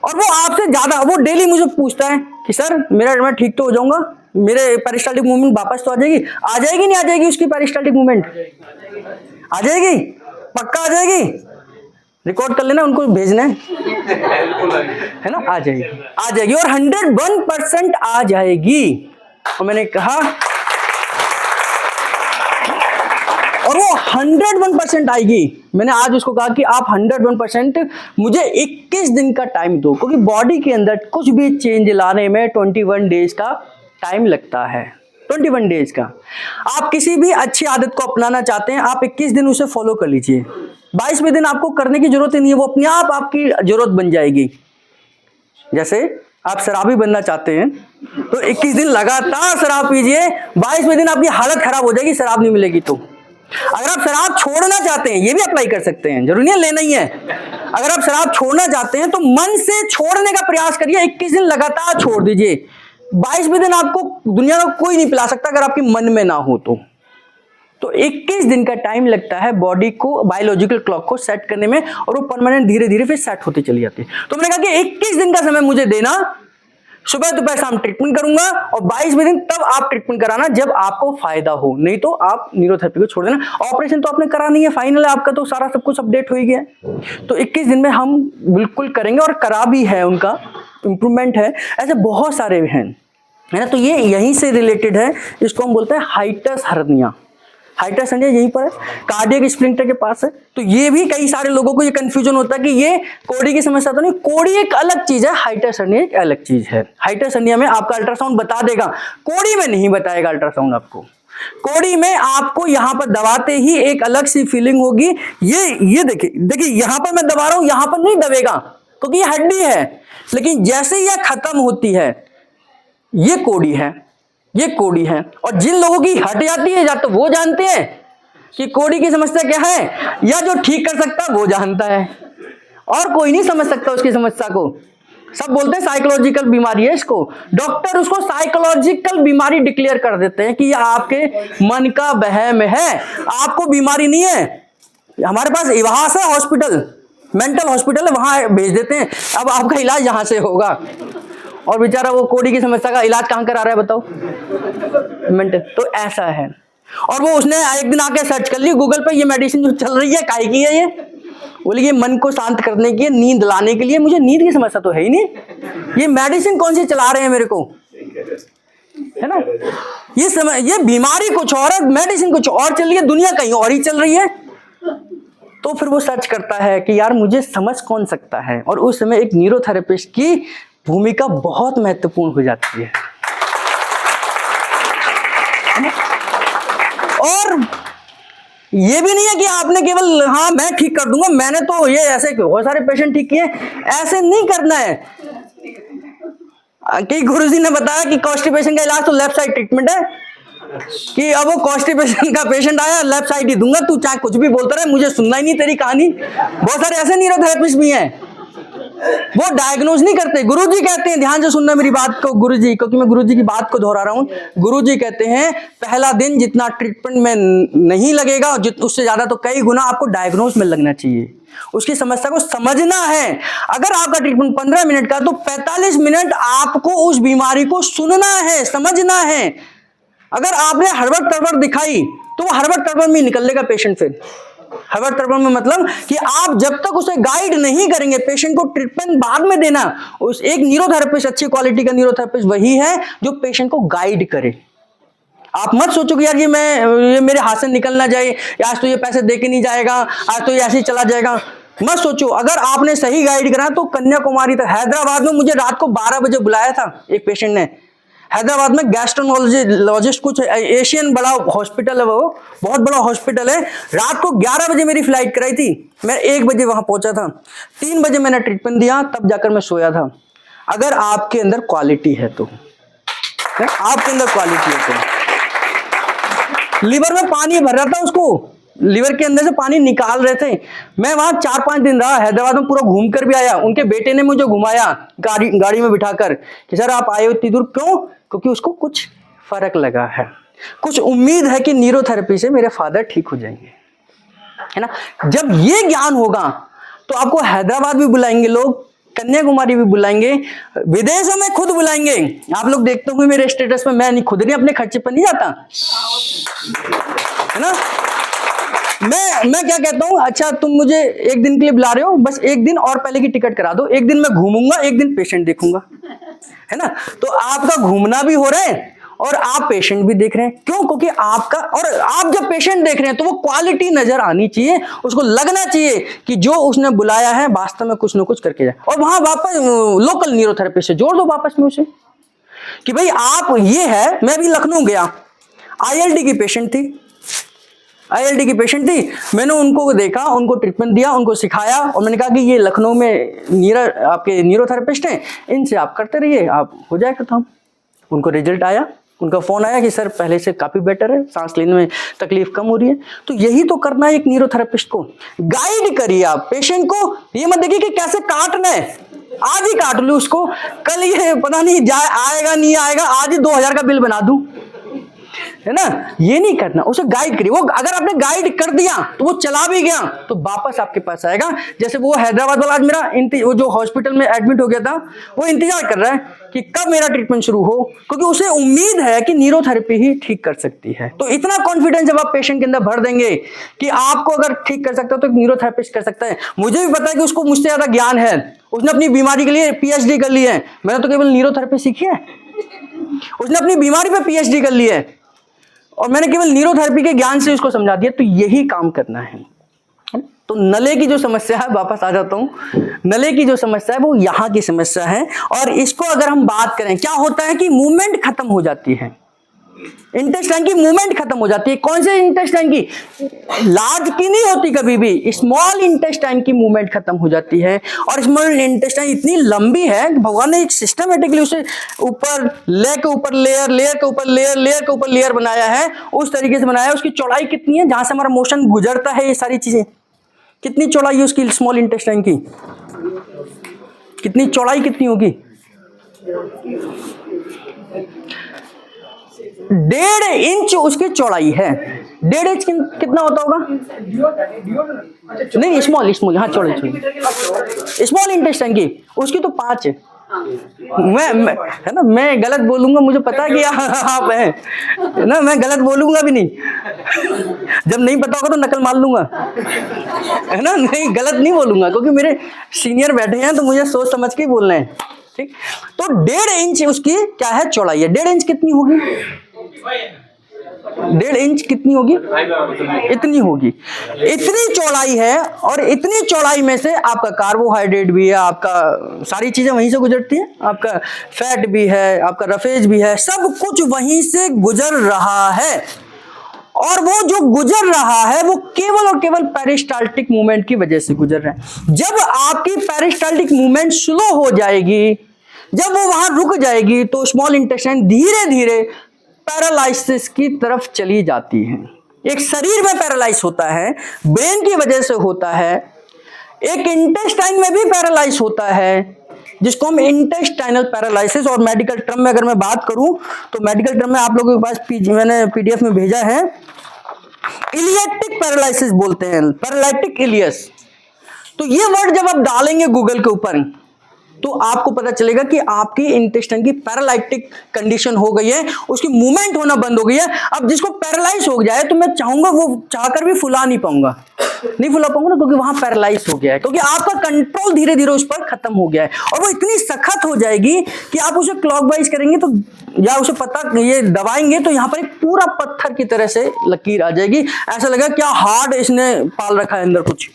और वो आपसे ज्यादा, वो डेली मुझे पूछता है कि सर मैं ठीक तो हो जाऊंगा, मेरे पेरिस्टाल्टिक मूवमेंट वापस तो आ जाएगी? आ जाएगी नहीं आ जाएगी उसकी पेरिस्टाल्टिक मूवमेंट? आ जाएगी, पक्का आ जाएगी। रिकॉर्ड कर लेना, उनको भेजना है ना, आ जाएगी आ जाएगी, और 101% आ जाएगी। और मैंने कहा, और वो 101% आएगी। मैंने आज उसको कहा कि आप 101% मुझे 21 दिन का टाइम दो, क्योंकि बॉडी के अंदर कुछ भी चेंज लाने में 21 डेज का टाइम लगता है, 21 डेज का। आप किसी भी अच्छी आदत को अपनाना चाहते हैं, आप 21 दिन उसे फॉलो कर लीजिए, 22वें दिन आपको करने की जरूरत ही नहीं है, वो अपने आप आपकी जरूरत बन जाएगी। जैसे आप शराबी बनना चाहते हैं तो 21 दिन लगातार शराब पीजिए, 22वें दिन आपकी हालत खराब हो जाएगी, शराब नहीं मिलेगी तो। अगर आप शराब छोड़ना चाहते हैं, ये भी अप्लाई कर सकते हैं, जरूरी नहीं लेना ही है। अगर आप शराब छोड़ना चाहते हैं तो मन से छोड़ने का प्रयास करिए, 21 दिन लगातार छोड़ दीजिए। 22वें दिन आपको दुनिया का कोई नहीं पिला सकता अगर आपके मन में ना हो तो 21 दिन का टाइम लगता है बॉडी को, बायोलॉजिकल क्लॉक को सेट करने में, और वो परमानेंट धीरे धीरे फिर सेट होती चली जाती है। तो मैंने कहा कि 21 दिन का समय मुझे देना, सुबह दोपहर शाम ट्रीटमेंट करूंगा, और 22वें दिन तब आप ट्रीटमेंट कराना जब आपको फायदा हो, नहीं तो आप न्यूरोथेरेपी को छोड़ देना। ऑपरेशन तो आपने करा नहीं है, फाइनल है आपका, तो सारा सब कुछ अपडेट हो ही गया। तो 21 दिन में हम बिल्कुल करेंगे, और करा भी है, उनका इंप्रूवमेंट है। ऐसे बहुत सारे हैं, है ना। तो ये यहीं से रिलेटेड है, इसको हम बोलते हैं हाइटस हर्निया। हाइटस हर्निया यहीं पर है, कार्डियक स्फिंक्टर के पास है। तो ये भी कई सारे लोगों को ये कंफ्यूजन होता है कि ये कोड़ी की समस्या तो नहीं, कोड़ी एक अलग चीज है, हाइटस हर्निया एक अलग चीज है। हाइटस हर्निया में आपका अल्ट्रासाउंड बता देगा, कोड़ी में नहीं बताएगा अल्ट्रासाउंड आपको। कोड़ी में आपको यहां पर दबाते ही एक अलग सी फीलिंग होगी। ये देखिए यहाँ पर मैं दबा रहा हूं, यहां पर नहीं दबेगा क्योंकि ये हड्डी है, लेकिन जैसे ही यह खत्म होती है, ये कोड़ी है, ये कोड़ी है। और जिन लोगों की हट जाती है, या तो वो जानते हैं कि कोड़ी की समस्या क्या है, या जो ठीक कर सकता है वो जानता है, और कोई नहीं समझ सकता उसकी समस्या को। सब बोलते हैं साइकोलॉजिकल बीमारी है इसको, डॉक्टर उसको साइकोलॉजिकल बीमारी डिक्लेयर कर देते हैं कि ये आपके मन का वहम है, आपको बीमारी नहीं है। हमारे पास इवास है हॉस्पिटल, मेंटल हॉस्पिटल है, वहां भेज देते हैं, अब आपका इलाज यहां से होगा। और बेचारा वो कोड़ी की समस्या का इलाज कहां करा रहा है बताओ, मेंटल। तो ऐसा है। और वो उसने एक दिन आके सर्च कर ली गूगल पे, ये मेडिसिन जो चल रही है काहे की है, ये बोले ये मन को शांत करने की, नींद लाने के लिए। मुझे नींद की समस्या तो है ही नहीं, ये मेडिसिन कौन सी चला रहे हैं मेरे को, है ना। ये बीमारी कुछ और है, मेडिसिन कुछ और चल रही है, दुनिया कहीं और ही चल रही है। तो फिर वो सर्च करता है कि यार मुझे समझ कौन सकता है, और उस समय एक न्यूरोथेरेपिस्ट की भूमिका बहुत महत्वपूर्ण हो जाती है। और ये भी नहीं है कि आपने केवल हाँ मैं ठीक कर दूंगा, मैंने तो ये ऐसे बहुत सारे पेशेंट ठीक किए, ऐसे नहीं करना है। कि गुरुजी ने बताया कि कॉन्स्टिपेशन का इलाज तो लेफ्ट साइड ट्रीटमेंट है, कि अब वो कॉन्स्टिपेशन का पेशेंट आया लेफ्ट साइड ही दूंगा, तू चाहे कुछ भी बोलता रहे, मुझे सुनना ही नहीं तेरी कहानी। बहुत सारे ऐसे न्यूरोथेरेपिस्ट भी हैं, वो डायग्नोज नहीं करते। गुरुजी कहते हैं, ध्यान से सुनना मेरी बात को गुरुजी, क्योंकि मैं गुरुजी की बात को दोहरा रहा हूं। गुरुजी कहते हैं पहला दिन जितना ट्रीटमेंट में नहीं लगेगा, उससे ज्यादा तो कई गुना आपको डायग्नोज में लगना चाहिए, उसकी समस्या को समझना है। अगर आपका ट्रीटमेंट 15 मिनट का, तो 45 मिनट आपको उस बीमारी को सुनना है, समझना है। अगर आपने हड़बड़ तड़बड़ दिखाई तो वो हड़बड़ तड़बड़ में निकल लेगा पेशेंट। फिर हड़बड़ तड़बड़ में मतलब कि आप जब तक उसे गाइड नहीं करेंगे, पेशेंट को ट्रीटमेंट बाद में देना। उस एक न्यूरोथेरेपिस्ट, अच्छी क्वालिटी का न्यूरोथेरेपिस्ट वही है जो पेशेंट को गाइड करे। आप मत सोचो कि यार ये मेरे हाथ से निकल ना जाए, आज तो ये पैसे दे के नहीं जाएगा, आज तो ये ऐसे ही चला जाएगा, मत सोचो। अगर आपने सही गाइड करा तो कन्याकुमारी तक, हैदराबाद में मुझे रात को 12 बजे बुलाया था एक पेशेंट ने। हैदराबाद में गैस्ट्रोनोलॉजिस्ट, कुछ एशियन बड़ा हॉस्पिटल है, वो बहुत बड़ा हॉस्पिटल है। रात को 11 बजे मेरी फ्लाइट कराई थी, मैं 1 बजे वहां पहुंचा था, 3 बजे मैंने ट्रीटमेंट दिया, तब जाकर मैं सोया था। अगर आपके अंदर क्वालिटी है तो, आपके अंदर क्वालिटी है तो। लीवर में पानी भर रहा था उसको, लीवर के अंदर से पानी निकाल रहे थे। मैं वहां 4-5 दिन रहा, हैदराबाद में पूरा घूम कर भी आया। उनके बेटे ने मुझे घुमाया गाड़ी में बिठाकर कि सर आप आए हो इतनी दूर क्यों, क्योंकि उसको कुछ फर्क लगा है, कुछ उम्मीद है कि न्यूरोथेरेपी से मेरे फादर ठीक हो जाएंगे, है ना। जब ये ज्ञान होगा तो आपको हैदराबाद भी बुलाएंगे लोग, कन्याकुमारी भी बुलाएंगे, विदेशों में खुद बुलाएंगे। आप लोग देखते होंगे मेरे स्टेटस में, मैं खुद नहीं अपने खर्चे पर नहीं जाता, है ना। मैं क्या कहता हूं, अच्छा तुम मुझे 1 दिन के लिए बुला रहे हो, बस 1 दिन और पहले की टिकट करा दो, 1 दिन मैं घूमूंगा, 1 दिन पेशेंट देखूंगा, है ना। तो आपका घूमना भी हो रहा है और आप पेशेंट भी देख रहे हैं। क्यों? क्योंकि आपका, और आप जब पेशेंट देख रहे हैं तो वो क्वालिटी नजर आनी चाहिए, उसको लगना चाहिए कि जो उसने बुलाया है वास्तव में कुछ ना कुछ करके जाए। और वहां वापस लोकल न्यूरोथेरेपी से जोड़ दो वापस में उसे, कि भाई आप ये है। मैं भी लखनऊ गया, ILD की पेशेंट थी, ILD की पेशेंट थी, मैंने उनको देखा, उनको ट्रीटमेंट दिया, उनको सिखाया और मैंने कहा कि ये लखनऊ में आपके न्यूरोथेरेपिस्ट हैं, इनसे आप करते रहिए, आप हो जाएगा काम। उनको रिजल्ट आया, उनका फोन आया कि सर पहले से काफी बेटर है, सांस लेने में तकलीफ कम हो रही है। तो यही तो करना है एक न्यूरोथेरेपिस्ट को, गाइड करिए आप पेशेंट को। ये मत देखिए कि कैसे काटना है, आज ही काट लूं उसको, कल ये पता नहीं जाए आएगा नहीं आएगा, आज ही 2000 का बिल बना दूं, है ना। ये नहीं करना, उसे गाइड करिए। वो अगर आपने गाइड कर दिया तो वो चला भी गया तो वापस आपके पास आएगा। जैसे वो हैदराबाद वाला आज मेरा वो जो हॉस्पिटल में एडमिट हो गया था, वो इंतजार कर रहा है कि कब मेरा ट्रीटमेंट शुरू हो, क्योंकि उसे उम्मीद है कि न्यूरोथेरेपी ही ठीक कर सकती है। तो इतना कॉन्फिडेंस जब आप पेशेंट के अंदर भर देंगे कि आपको अगर ठीक कर सकता है तो न्यूरोथेरेपिस्ट कर सकता है। मुझे भी पता है कि उसको मुझसे ज्यादा ज्ञान है, उसने अपनी बीमारी के लिए PhD कर ली है, मैंने तो केवल न्यूरोथेरेपी सीखी है। उसने अपनी बीमारी पे PhD कर ली है और मैंने केवल न्यूरोथेरेपी के ज्ञान से उसको समझा दिया। तो यही काम करना है। तो नले की जो समस्या है, वापस आ जाता हूं, नले की जो समस्या है वो यहाँ की समस्या है। और इसको अगर हम बात करें, क्या होता है कि मूवमेंट खत्म हो जाती है, इंटेस्टाइन की मूवमेंट खत्म हो जाती है। कौन से इंटेस्टाइन की? लार्ज की नहीं होती कभी भी, स्मॉल इंटेस्टाइन की मूवमेंट खत्म हो जाती है। और स्मॉल इंटेस्टाइन इतनी लंबी है कि भगवान ने एक सिस्टमेटिकली उसे ऊपर लेयर के ऊपर लेयर, लेयर के ऊपर लेयर, लेयर के ऊपर लेयर बनाया है, उस तरीके से बनाया है। उसकी चौड़ाई कितनी है, जहां से हमारा मोशन गुजरता है, ये सारी चीजें कितनी चौड़ाई है उसकी, स्मॉल इंटेस्टाइन की कितनी चौड़ाई कितनी होगी? 1.5 इंच उसकी चौड़ाई है। 1.5 इंच कितना होता होगा? नहीं, स्मॉल, हाँ चौड़ाई स्मॉल इंटेस्टाइन की, उसकी तो 5 है। मैं है ना, मैं गलत बोलूंगा, मुझे पता है कि आप हैं ना, मैं गलत बोलूंगा भी नहीं, जब नहीं पता होगा तो नकल मार लूंगा, है ना, नहीं गलत नहीं बोलूंगा, क्योंकि मेरे सीनियर बैठे हैं तो मुझे सोच समझ के बोलना है, ठीक। तो 1.5 इंच उसकी क्या है, चौड़ाई है। 1.5 इंच कितनी होगी? 1.5 इंच कितनी होगी? इतनी होगी, इतनी चौड़ाई है। और इतनी चौड़ाई में से आपका कार्बोहाइड्रेट भी है, आपका सारी चीजें वहीं से गुजरती हैं, आपका फैट भी है, आपका रफेज भी है, सब कुछ वहीं से गुजर रहा है। और वो जो गुजर रहा है वो केवल और केवल पेरिस्टाल्टिक मूवमेंट की वजह से गुजर रहा है। जब आपकी पेरिस्टाल्टिक मूवमेंट स्लो हो जाएगी, जब वो वहां रुक जाएगी, तो स्मॉल इंटेस्टाइन धीरे धीरे पैरालाइसिस की तरफ चली जाती है। एक शरीर में पैरालाइज होता है, ब्रेन की वजह से होता है, एक इंटेस्टाइन में भी पैरालाइज होता है, जिसको हम इंटेस्टाइनल पैरालाइसिस, और मेडिकल टर्म में अगर मैं बात करूं तो मेडिकल टर्म में आप लोगों के पास मैंने PDF में भेजा है, इलियटिक पैरालाइसिस बोलते हैं, पैरालाइटिक इलियस। तो ये वर्ड जब आप डालेंगे गूगल के ऊपर तो आपको पता चलेगा कि आपकी इंटेस्टाइन की पैरालाइटिक कंडीशन हो गई है, उसकी मूवमेंट होना बंद हो गई है। अब जिसको पैरालाइज हो जाए तो मैं चाहूंगा वो चाहकर भी फुला नहीं पाऊंगा ना, क्योंकि वहां पैरालाइज हो गया है, क्योंकि आपका कंट्रोल धीरे धीरे उस पर खत्म हो गया है। और वो इतनी सख्त हो जाएगी कि आप उसे क्लॉकवाइज करेंगे तो, या उसे पता ये दबाएंगे तो यहाँ पर एक पूरा पत्थर की तरह से लकीर आ जाएगी, ऐसा लगेगा क्या हार्ड इसने पाल रखा है अंदर कुछ,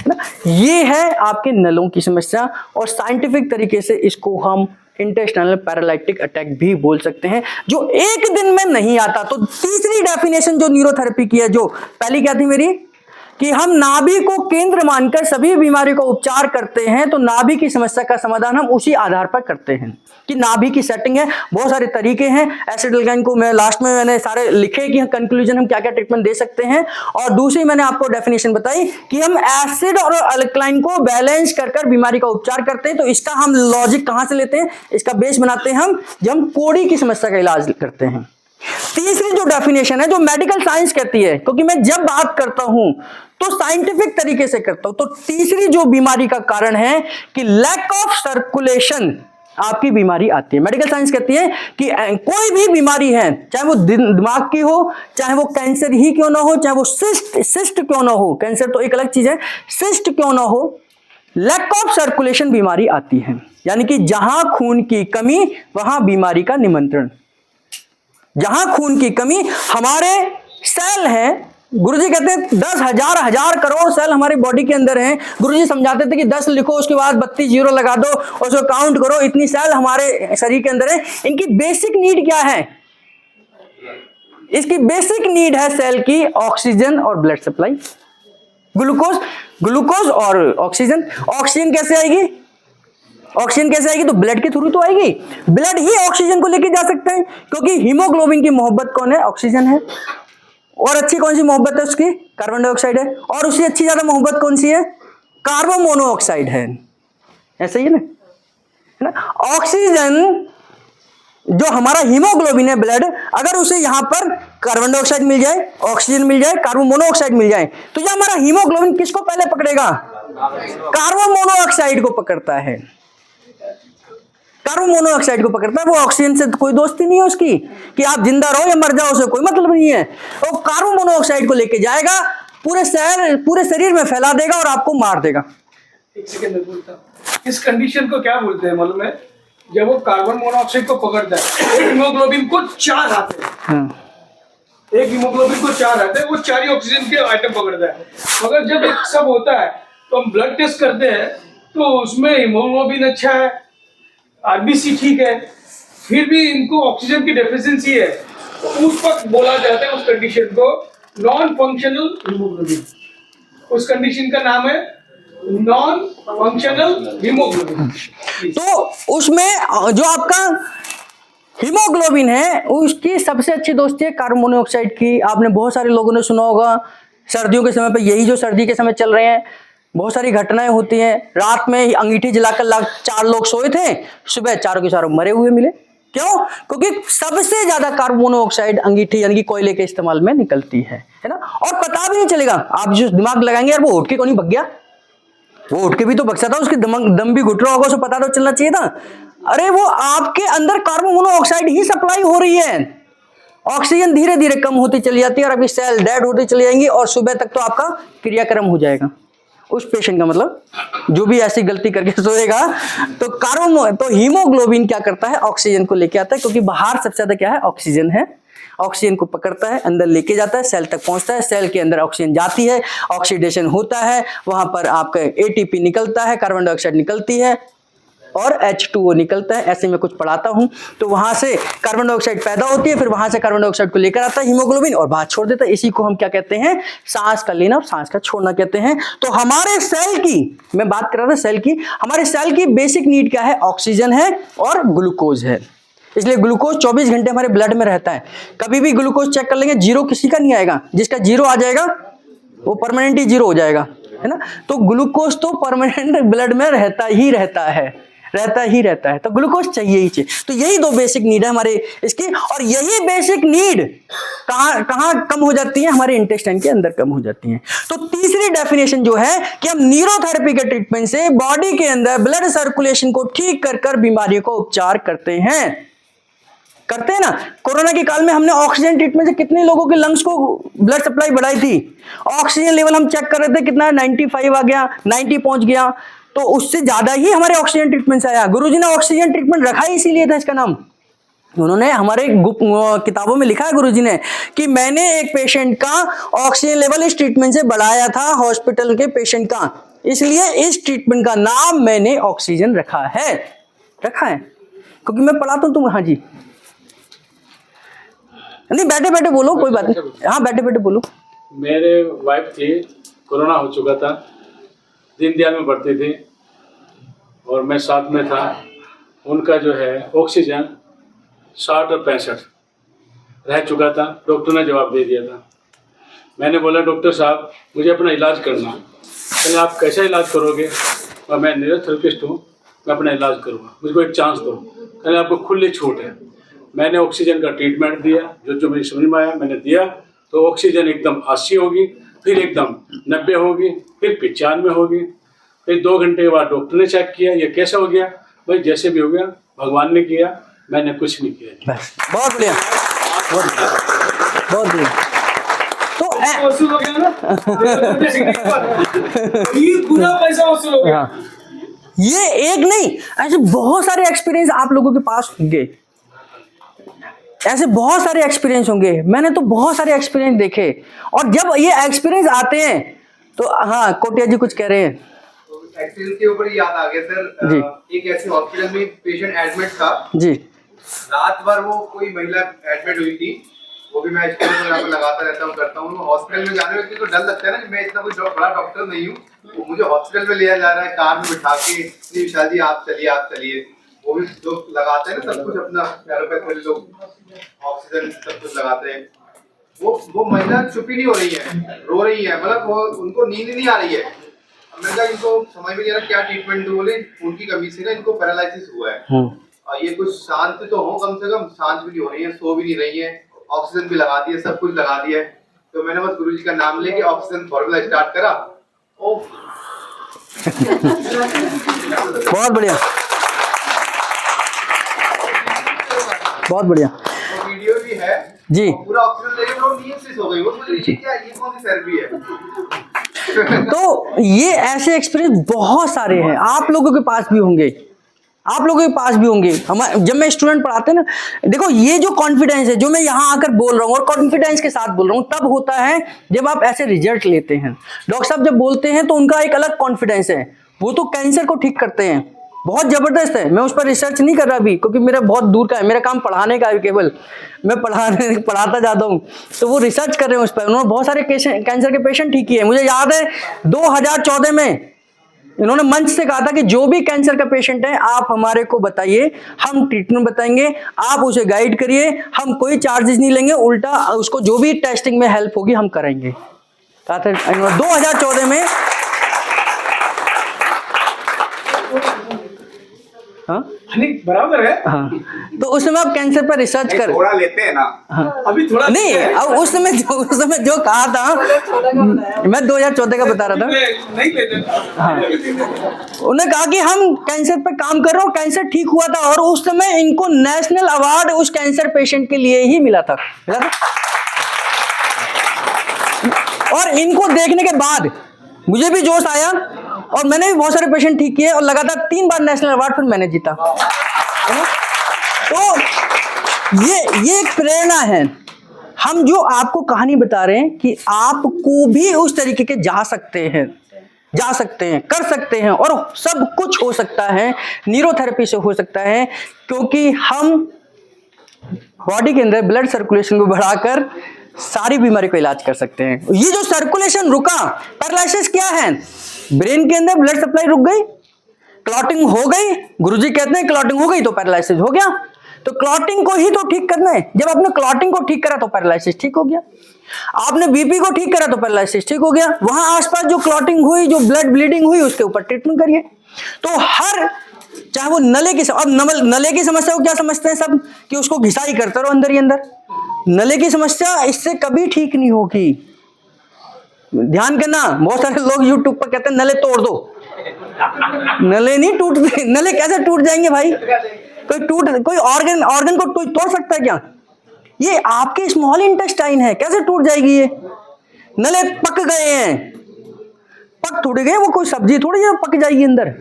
ना। ये है आपके नलों की समस्या, और साइंटिफिक तरीके से इसको हम इंटेस्टाइनल पैरालाइटिक अटैक भी बोल सकते हैं, जो एक दिन में नहीं आता। तो तीसरी डेफिनेशन जो न्यूरोथेरेपी की है, जो पहली क्या थी मेरी, कि हम नाभि को केंद्र मानकर सभी बीमारी का उपचार करते हैं। तो नाभि की समस्या का समाधान हम उसी आधार पर करते हैं कि नाभि की सेटिंग है, बहुत सारे तरीके हैं। एसिटिल्काइन को मैं लास्ट में मैंने सारे लिखे कि कंक्लूजन हम क्या क्या ट्रीटमेंट दे सकते हैं। और दूसरी मैंने आपको डेफिनेशन बताई कि हम एसिड और अल्कलाइन को बैलेंस कर बीमारी का उपचार करते हैं। तो इसका हम लॉजिक कहां से लेते हैं, इसका बेस बनाते हैं हम जब हम कोड़ी की समस्या का इलाज करते हैं। तीसरी जो डेफिनेशन है, जो मेडिकल साइंस कहती है, क्योंकि मैं जब बात करता हूं तो साइंटिफिक तरीके से करता हूं, तो तीसरी जो बीमारी का कारण है कि लैक ऑफ सर्कुलेशन आपकी बीमारी आती है। मेडिकल साइंस कहती है कि कोई भी बीमारी है, चाहे वो दिमाग की हो, चाहे वो कैंसर ही क्यों ना हो, चाहे वो सिस्ट क्यों ना हो, कैंसर तो एक अलग चीज है, सिस्ट क्यों ना हो, लैक ऑफ सर्कुलेशन बीमारी आती है। यानी कि जहां खून की कमी वहां बीमारी का निमंत्रण। जहां खून की कमी, हमारे सेल हैं, गुरुजी कहते हैं 10,000 करोड़ सेल हमारी बॉडी के अंदर हैं। गुरुजी समझाते थे कि 10 लिखो, उसके बाद 32 जीरो लगा दो और उसको काउंट करो, इतनी सेल हमारे शरीर के अंदर है। इनकी बेसिक नीड क्या है? इसकी बेसिक नीड है सेल की ऑक्सीजन और ब्लड सप्लाई। ग्लूकोज और ऑक्सीजन। ऑक्सीजन कैसे आएगी? ऑक्सीजन कैसे आएगी? तो ब्लड के थ्रू तो आएगी। ब्लड ही ऑक्सीजन को लेके जा सकते हैं, क्योंकि हीमोग्लोबिन की मोहब्बत कौन है? ऑक्सीजन है। और अच्छी कौन सी मोहब्बत है उसकी? कार्बन डाइऑक्साइड है। और उससे अच्छी ज्यादा मोहब्बत कौन सी है? कार्बन मोनोऑक्साइड है। ऐसा ही है ना? ऑक्सीजन जो हमारा हीमोग्लोबिन है ब्लड, अगर उसे यहां पर कार्बन डाइऑक्साइड मिल जाए, ऑक्सीजन मिल जाए, कार्बन मोनोऑक्साइड मिल जाए, तो ये हमारा हीमोग्लोबिन किसको पहले पकड़ेगा? कार्बन मोनोऑक्साइड को पकड़ता है। कार्बन मोनोऑक्साइड को पकड़ता है। वो ऑक्सीजन से तो कोई दोस्ती नहीं है उसकी, कि आप जिंदा रहो या मर जाओ, उसे कोई मतलब नहीं है। वो कार्बन मोनोऑक्साइड को लेके जाएगा, पूरे शरीर में फैला देगा और आपको मार देगा। एक सेकंड में बोलता हूं। इस कंडीशन को क्या बोलते हैं मालूम है? जब वो कार्बन मोनोऑक्साइड को पकड़ता है, एक हीमोग्लोबिन को 4 आते हैं। एक हीमोग्लोबिन को 4 आते हैं, वो 4 ही ऑक्सीजन के आइटम पकड़ता है। मगर जब एक सब होता है तो हम ब्लड टेस्ट करते हैं, तो उसमें हीमोग्लोबिन अच्छा है, आरबीसी ठीक है, फिर भी इनको ऑक्सीजन की डेफिशिएंसी है, तो उस वक्त बोला जाता है उस कंडीशन को नॉन फंक्शनल हीमोग्लोबिन। उस कंडीशन का नाम है नॉन फंक्शनल हीमोग्लोबिन। तो उसमें जो आपका हीमोग्लोबिन है, उसकी सबसे अच्छी दोस्ती है कार्बन मोनोऑक्साइड की। आपने बहुत सारे लोगों ने सुना होगा, सर्दियों के समय पे, यही जो सर्दी के समय चल रहे हैं, बहुत सारी घटनाएं होती हैं। रात में अंगीठी जलाकर 4 लोग सोए थे, सुबह चारों के चारों मरे हुए मिले। क्यों? क्योंकि सबसे ज्यादा कार्बन मोनोऑक्साइड अंगीठी यानी कि कोयले के इस्तेमाल में निकलती है ना? और पता भी नहीं चलेगा। आप जो दिमाग लगाएंगे, यार वो उठ के कौन ही भग गया, वो उठ के भी तो बक सकता था, उसके दम भी घुट रहा होगा, उसे पता तो चलना चाहिए था। अरे वो आपके अंदर कार्बन मोनोऑक्साइड ही सप्लाई हो रही है। ऑक्सीजन धीरे धीरे कम होती चली जाती है और आपकी सेल डेड होती चली जाएंगी, और सुबह तक तो आपका क्रियाक्रम हो जाएगा। उस पेशेंट का मतलब जो भी ऐसी गलती करके सोएगा, तो हीमोग्लोबिन क्या करता है? ऑक्सीजन को लेके आता है, क्योंकि बाहर सबसे ज्यादा क्या है? ऑक्सीजन है। ऑक्सीजन को पकड़ता है, अंदर लेके जाता है, सेल तक पहुंचता है, सेल के अंदर ऑक्सीजन जाती है, ऑक्सीडेशन होता है, वहां पर आपका एटीपी निकलता है, कार्बन डाइऑक्साइड निकलती है और H2O निकलता है। ऐसे मैं कुछ पढ़ाता हूं, तो वहां से कार्बन डाइऑक्साइड पैदा होती है, फिर वहां से कार्बन डाइऑक्साइड को लेकर आता है हीमोग्लोबिन और बाहर छोड़ देता है। इसी को हम क्या कहते हैं? सांस का लेना और सांस का छोड़ना कहते हैं। तो हमारे सेल की, मैं बात कर रहा था सेल की, हमारे सेल की बेसिक नीड क्या है? ऑक्सीजन है और ग्लूकोज है। इसलिए ग्लूकोज 24 घंटे हमारे ब्लड में रहता है। कभी भी ग्लूकोज चेक कर लेंगे, जीरो किसी का नहीं आएगा। जिसका जीरो आ जाएगा वो परमानेंटली जीरो हो जाएगा, है ना? तो ग्लूकोज तो परमानेंट ब्लड में रहता ही रहता है। तो ग्लूकोज चाहिए ही चाहिए। तो यही 2 बेसिक नीड है हमारे इसकी, और यही बेसिक नीड कहां कम हो जाती है? हमारे इंटेस्टाइन के अंदर कम हो जाती है। तो तीसरी डेफिनेशन जो है कि हम न्यूरोथेरेपी के ट्रीटमेंट से बॉडी के अंदर ब्लड सर्कुलेशन को ठीक कर बीमारियों का उपचार करते हैं ना। कोरोना के काल में हमने ऑक्सीजन ट्रीटमेंट से कितने लोगों के लंग्स को ब्लड सप्लाई बढ़ाई थी। ऑक्सीजन लेवल हम चेक कर रहे थे, कितना 95 आ गया, 90 पहुंच गया, तो उससे ज्यादा ही हमारे ऑक्सीजन ट्रीटमेंट से आया। गुरुजी ने ऑक्सीजन ट्रीटमेंट रखा ही इसीलिए था इसका नाम। उन्होंने हमारे किताबों में लिखा है गुरुजी ने कि मैंने एक पेशेंट का ऑक्सीजन लेवल इस ट्रीटमेंट से बढ़ाया था, हॉस्पिटल के पेशेंट का, इसलिए इस ट्रीटमेंट का नाम मैंने ऑक्सीजन रखा है। क्योंकि मैं पढ़ाता हूं तुम। हाँ जी, नहीं बैठे बैठे बोलो, कोई बात नहीं। हाँ बैठे बैठे बोलो। मेरे वाइफ थी, कोरोना हो चुका था, दीनदयाल में भर्ती थी और मैं साथ में था। उनका जो है ऑक्सीजन 60 और 65 रह चुका था। डॉक्टर ने जवाब दे दिया था। मैंने बोला डॉक्टर साहब मुझे अपना इलाज करना। कहले आप कैसा इलाज करोगे? और मैं न्यूरोथेरेपिस्ट हूँ, मैं अपना इलाज करूँगा, मुझको एक चांस दो। कहले आपको खुली छूट है। मैंने ऑक्सीजन का ट्रीटमेंट दिया, जो मेरी समझ में आया मैंने दिया। तो ऑक्सीजन एकदम 80 होगी, फिर एकदम 90 होगी, फिर 95 होगी। फिर 2 घंटे के बाद डॉक्टर ने चेक किया, ये कैसा हो गया? भाई जैसे भी हो गया, भगवान ने किया, मैंने कुछ नहीं किया। बहुत बढ़िया, बहुत बढ़िया। तो वसूल हो गया ना, 30 गुना पैसा वसूल हो गया। ये एक नहीं, ऐसे बहुत सारे एक्सपीरियंस आप लोगों के पास होंगे, ऐसे बहुत सारे एक्सपीरियंस होंगे। मैंने तो बहुत सारे एक्सपीरियंस देखे, और जब ये एक्सपीरियंस आते हैं तो हाँ कोटिया जी कुछ कह रहे हैं। एक्सीडेंट के ऊपर याद आ गया सर। एक ऐसे हॉस्पिटल में पेशेंट एडमिट था जी। रात भर वो कोई महिला एडमिट हुई थी, वो भी मैं स्टोर वगैरह पे लगाता रहता हूँ, करता हूँ। हॉस्पिटल में जाने में किसी को डर लगता है ना कि मैं इतना कोई बड़ा डॉक्टर नहीं हूँ, तो मुझे हॉस्पिटल में लिया जा रहा है, कार में बिठा के, नहीं विशाल जी आप चलिए। वो भी लोग लगाते हैं ना सब कुछ अपना, पैरों पे लोग ऑक्सीजन सब कुछ लगाते हैं। वो महिला चुप ही नहीं हो रही है, रो रही है, मतलब वो उनको नींद नहीं आ रही है। अब मैंने कहा इनको समझ में नहीं आ रहा क्या ट्रीटमेंट दूं, बोले खून की कमी से ना इनको पैरालिसिस हुआ है। और ये कुछ शांत तो हो, कम से कम शांत भी नहीं हो रही है, सो भी नहीं रही है, ऑक्सीजन भी लगा दी है, सब कुछ लगा दिया है। तो मैंने बस गुरुजी का नाम लेके ऑक्सीजन फॉर्मूला स्टार्ट करा। बहुत बढ़िया, बहुत बढ़िया। तो वीडियो भी है जी। पूरा ऑक्सीजन लेके वो नींद से सो गई। वो मुझे ये क्या, ये कौन सी थेरेपी है? तो ये ऐसे एक्सपीरियंस बहुत सारे हैं, आप लोगों के पास भी होंगे, आप लोगों के पास भी होंगे। जब मैं स्टूडेंट पढ़ाते हैं ना, देखो ये जो कॉन्फिडेंस है जो मैं यहाँ आकर बोल रहा हूँ और कॉन्फिडेंस के साथ बोल रहा हूँ, तब होता है जब आप ऐसे रिजल्ट लेते हैं। डॉक्टर साहब जब बोलते हैं तो उनका एक अलग कॉन्फिडेंस है, वो तो कैंसर को ठीक करते हैं, बहुत जबरदस्त है। मैं उस पर रिसर्च नहीं कर रहा अभी, क्योंकि मेरा बहुत दूर का है, मेरा काम पढ़ाने का है केवल, मैं पढ़ाता जाता हूँ। तो वो रिसर्च कर रहे हैं उस पर, उन्होंने बहुत सारे कैंसर के पेशेंट ठीक किए। मुझे याद है 2014 में इन्होंने मंच से कहा था कि जो भी कैंसर का पेशेंट है आप हमारे को बताइए, हम ट्रीटमेंट बताएंगे, आप उसे गाइड करिए, हम कोई चार्जेस नहीं लेंगे, उल्टा उसको जो भी टेस्टिंग में हेल्प होगी हम कराएंगे। कहा था 2014 में। हाँ बराबर है। हाँ, तो उस समय आप कैंसर पर रिसर्च कर, थोड़ा लेते हैं ना। हाँ, अभी थोड़ा नहीं, अब उस समय जो कहा था, मैं 2014 का बता रहा था। नहीं लेते। हाँ, उन्होंने कहा कि हम कैंसर पर काम कर रहे हो, कैंसर ठीक हुआ था, और उस समय इनको नेशनल अवार्ड उस कैंसर पेशेंट के लिए ही मिला था। और इनको देखने के बाद मुझे भी जोश आया और मैंने भी बहुत सारे पेशेंट ठीक किए और लगातार 3 बार नेशनल अवार्ड फिर मैंने जीता। तो ये एक प्रेरणा है। हम जो आपको कहानी बता रहे हैं कि आपको भी उस तरीके के जा सकते हैं, कर सकते हैं, और सब कुछ हो सकता है, न्यूरोथेरेपी से हो सकता है, क्योंकि हम बॉडी के अंदर ब्लड सर्कुलेशन को बढ़ाकर सारी बीमारी को इलाज कर सकते हैं। ये जो सर्कुलेशन रुका, पैरालिसिस क्या है, ब्रेन के अंदर ब्लड सप्लाई रुक गई, क्लॉटिंग हो गई, गुरुजी कहते हैं क्लॉटिंग हो गई तो पैरालिसिस हो गया। तो क्लॉटिंग को ही तो ठीक करना है, जब आपने क्लॉटिंग को ठीक करा तो पैरालिसिस ठीक हो गया, आपने बीपी को ठीक करा तो पैरालिसिस ठीक हो गया, वहां आसपास जो क्लॉटिंग हुई, जो ब्लड ब्लीडिंग हुई, उसके ऊपर ट्रीटमेंट करिए। तो हर, चाहे वो नले की, अब नले की समस्या को क्या समझते हैं सब, कि उसको घिसाई करते रहो अंदर ही अंदर। नले की समस्या इससे कभी ठीक नहीं होगी, ध्यान करना। बहुत सारे लोग YouTube पर कहते हैं नले तोड़ दो, नले नहीं टूटते, नले कैसे टूट जाएंगे भाई, कोई ऑर्गन को तोड़ सकता है क्या? ये आपके स्मॉल इंटेस्टाइन है, कैसे टूट जाएगी ये? नले पक गए हैं, पक थोड़े गए, वो कोई सब्जी थोड़ी है पक जाएगी अंदर।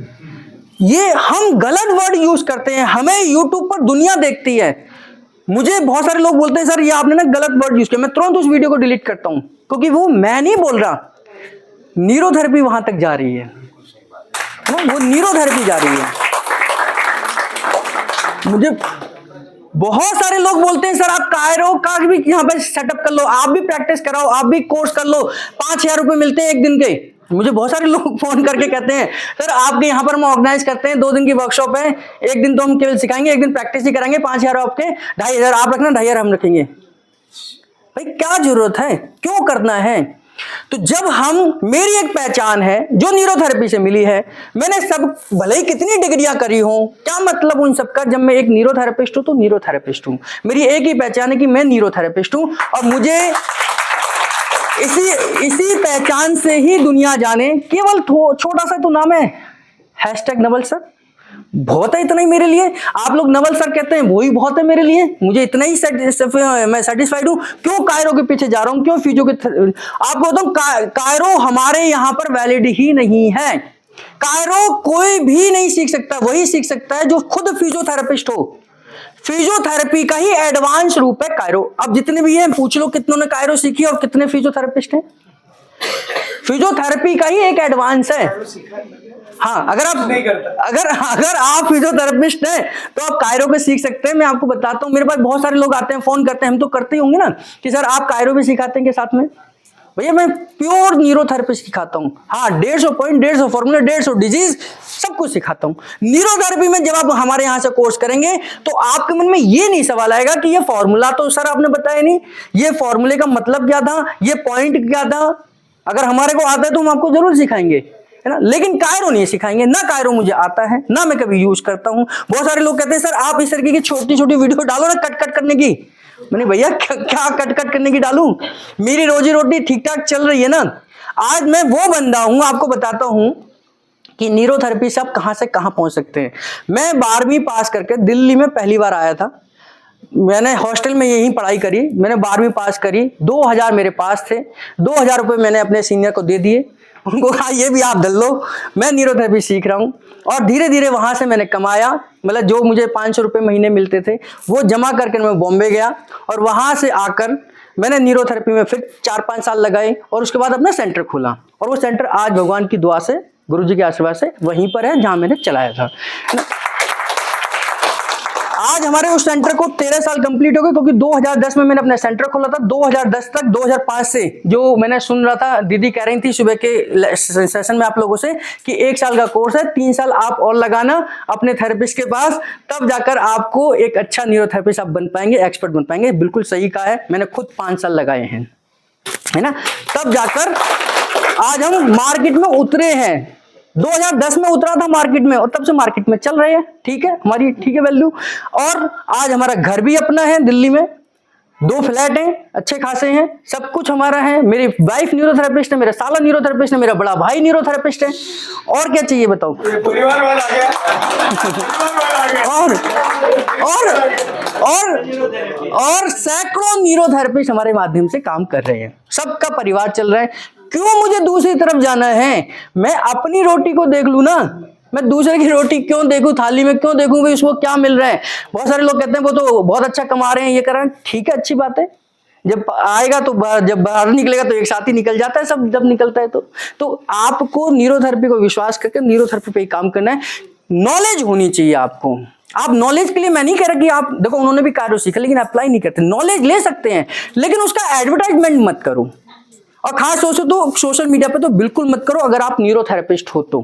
ये हम गलत वर्ड यूज करते हैं, हमें YouTube पर दुनिया देखती है। मुझे बहुत सारे लोग बोलते हैं सर ये आपने ना गलत वर्ड यूज किया, मैं तुरंत उस वीडियो को डिलीट करता हूं, क्योंकि वो मैं नहीं बोल रहा, न्यूरोथेरेपी वहां तक जा रही है, वो न्यूरोथेरेपी जा रही है। मुझे बहुत सारे लोग बोलते हैं सर आप कायरो का भी यहाँ पे सेटअप कर लो, आप भी प्रैक्टिस कराओ, आप भी कोर्स कर लो, 5,000 रुपए मिलते हैं 1 दिन के। मुझे बहुत सारे लोग फोन करके कहते हैं सर आपके यहाँ पर हम ऑर्गेनाइज करते हैं, 2 दिन की वर्कशॉप है, 1 दिन तो हम केवल सिखाएंगे, 1 दिन प्रैक्टिस ही कराएंगे, 5,000 आपके, 2,500 आप रखना, 2,500 हम रखेंगे। भाई क्या जरूरत है, क्यों करना है? तो जब हम, मेरी एक पहचान है जो न्यूरोथेरेपी से मिली है, मैंने सब भले ही कितनी डिग्रियां करी हो, क्या मतलब उन सबका, जब मैं एक न्यूरोथेरेपिस्ट हूं तो न्यूरोथेरेपिस्ट हूं, मेरी एक ही पहचान है कि मैं न्यूरोथेरेपिस्ट हूं, और मुझे इसी पहचान से ही दुनिया जाने। केवल छोटा सा तो नाम है, #नवल सर, बहुत है इतना ही मेरे लिए। आप लोग नवल सर कहते हैं, वो ही बहुत है मेरे लिए, मुझे इतना ही मैं सेटिस्फाइड हूं। क्यों कायरो के पीछे जा रहा हूं, क्यों फिजियो के आपको बताऊं, कायरो हमारे यहां पर वैलिड ही नहीं है। कायरो कोई भी नहीं सीख सकता, वही सीख सकता है जो खुद फिजियोथेरेपिस्ट हो। फिजियोथेरेपी का ही एडवांस रूप है कायरो। अब जितने भी हैं पूछ लो कितनों ने कायरो सीखी और कितने फिजियोथेरेपिस्ट हैं। फिजियोथेरेपी का ही एक एडवांस है। हाँ, अगर आप नहीं करता। अगर आप फिजियोथेरेपिस्ट हैं तो आप कायरो पे सीख सकते हैं। मैं आपको बताता हूँ, मेरे पास बहुत सारे लोग आते हैं, फोन करते हैं, हम तो करते ही होंगे ना कि सर आप कायरो भी सिखाते हैं के साथ में। भैया मैं प्योर न्यूरोथेरेपी सिखाता हूँ। हाँ, 150 पॉइंट, 150 फॉर्मूला, 150 डिजीज, सब कुछ सिखाता हूँ। न्यूरोथेरेपी में जब आप हमारे यहाँ से कोर्स करेंगे तो आपके मन में ये नहीं सवाल आएगा कि ये फॉर्मूला तो सर आपने बताया नहीं, ये फॉर्मूले का मतलब क्या था, ये पॉइंट क्या था। अगर हमारे को आता है तो हम आपको जरूर सिखाएंगे, है ना, लेकिन कायरो नहीं सिखाएंगे। ना कायरो मुझे आता है, ना मैं कभी यूज करता हूँ। बहुत सारे लोग कहते हैं सर आप इस तरीके की छोटी छोटी वीडियो डालो ना कट कट करने की। मैंने भैया क्या कट कट करने की डालूं, मेरी रोजी रोटी ठीक ठाक चल रही है ना। आज मैं वो बंदा हूं, आपको बताता हूं कि न्यूरोथेरेपी से आप कहां से कहां पहुंच सकते हैं। मैं 12वीं पास करके दिल्ली में पहली बार आया था। मैंने हॉस्टल में यही पढ़ाई करी, मैंने 12वीं पास करी। 2000 मेरे पास थे, 2000 रुपये मैंने अपने सीनियर को दे दिए, उनको कहा ये भी आप दल लो, मैं न्यूरोथेरेपी सीख रहा हूँ। और धीरे धीरे वहाँ से मैंने कमाया, मतलब जो मुझे 500 रुपये महीने मिलते थे वो जमा करके मैं बॉम्बे गया और वहाँ से आकर मैंने न्यूरोथेरेपी में फिर 4-5 साल लगाए और उसके बाद अपना सेंटर खोला। और वो सेंटर आज भगवान की दुआ से, गुरु जी के आशीर्वाद से वहीं पर है जहाँ मैंने चलाया था। आज हमारे उस सेंटर को 13 साल कंप्लीट हो गए, क्योंकि 2010 में मैंने अपना सेंटर खोला था। 2010 तक 2005 से जो मैंने सुन रहा था, दीदी कह रही थी सुबह के सेशन में आप लोगों से कि 1 साल का कोर्स है, 3 साल आप और लगाना अपने थेरेपिस्ट के पास, तब जाकर आपको एक अच्छा न्यूरोथेरेपिस्ट आप बन पाएंगे, एक्सपर्ट बन पाएंगे। बिल्कुल सही कहा है, मैंने खुद 5 साल लगाए हैं, है ना, तब जाकर आज हम मार्केट में उतरे हैं। 2010 में उतरा था मार्केट में और तब से मार्केट में चल रहे हैं, ठीक है, हमारी ठीक है वैल्यू। और आज हमारा घर भी अपना है दिल्ली में, 2 फ्लैट हैं, अच्छे खासे हैं, सब कुछ हमारा है। मेरी वाइफ न्यूरोथेरेपिस्ट है, मेरा साला न्यूरोथेरेपिस्ट है, मेरा बड़ा भाई न्यूरोथेरेपिस्ट है। और क्या चाहिए बताओ। परिवार वाला आ गया। परिवार वाला आ गया। और सैकड़ों न्यूरोथेरेपिस्ट हमारे माध्यम से काम कर रहे हैं, सबका परिवार चल रहा है। क्यों मुझे दूसरी तरफ जाना है, मैं अपनी रोटी को देख लूं ना, मैं दूसरे की रोटी क्यों देखूं, थाली में क्यों देखूं भाई उसको क्या मिल रहा है। बहुत सारे लोग कहते हैं वो तो बहुत अच्छा कमा रहे हैं, ये कर रहे हैं, ठीक है, अच्छी बात है। जब आएगा तो जब बाहर निकलेगा तो एक साथ ही निकल जाता है सब, जब निकलता है तो आपको न्यूरोथेरेपी को विश्वास करके न्यूरोथेरेपी पे ही काम करना है। नॉलेज होनी चाहिए आपको। आप नॉलेज के लिए, मैं नहीं कह रहा कि आप देखो उन्होंने भी कायरो सीखा लेकिन अप्लाई नहीं करते। नॉलेज ले सकते हैं लेकिन उसका एडवर्टाइजमेंट मत करो, और खास सोचो तो सोशल मीडिया पे तो बिल्कुल मत करो। अगर आप न्यूरोथेरेपिस्ट हो तो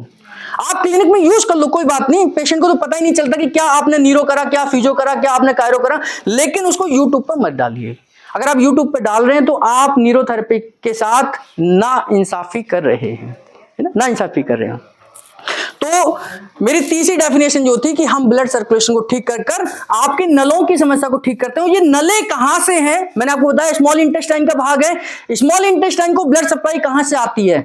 आप क्लिनिक में यूज कर लो, कोई बात नहीं, पेशेंट को तो पता ही नहीं चलता कि क्या आपने न्यूरो करा, क्या फिजियो करा, क्या आपने कायरो करा, लेकिन उसको यूट्यूब पर मत डालिए। अगर आप यूट्यूब पे डाल रहे हैं तो आप न्यूरोथेरेपी के साथ ना इंसाफी कर रहे हैं, है ना, ना इंसाफी कर रहे हैं। तो मेरी तीसरी डेफिनेशन जो थी कि हम ब्लड सर्कुलेशन को ठीक कर कर आपके नलों की समस्या को ठीक करते हैं। ये नलें कहां से हैं, मैंने आपको बताया स्मॉल इंटेस्टाइन का भाग है। स्मॉल इंटेस्टाइन को ब्लड सप्लाई कहां से आती है,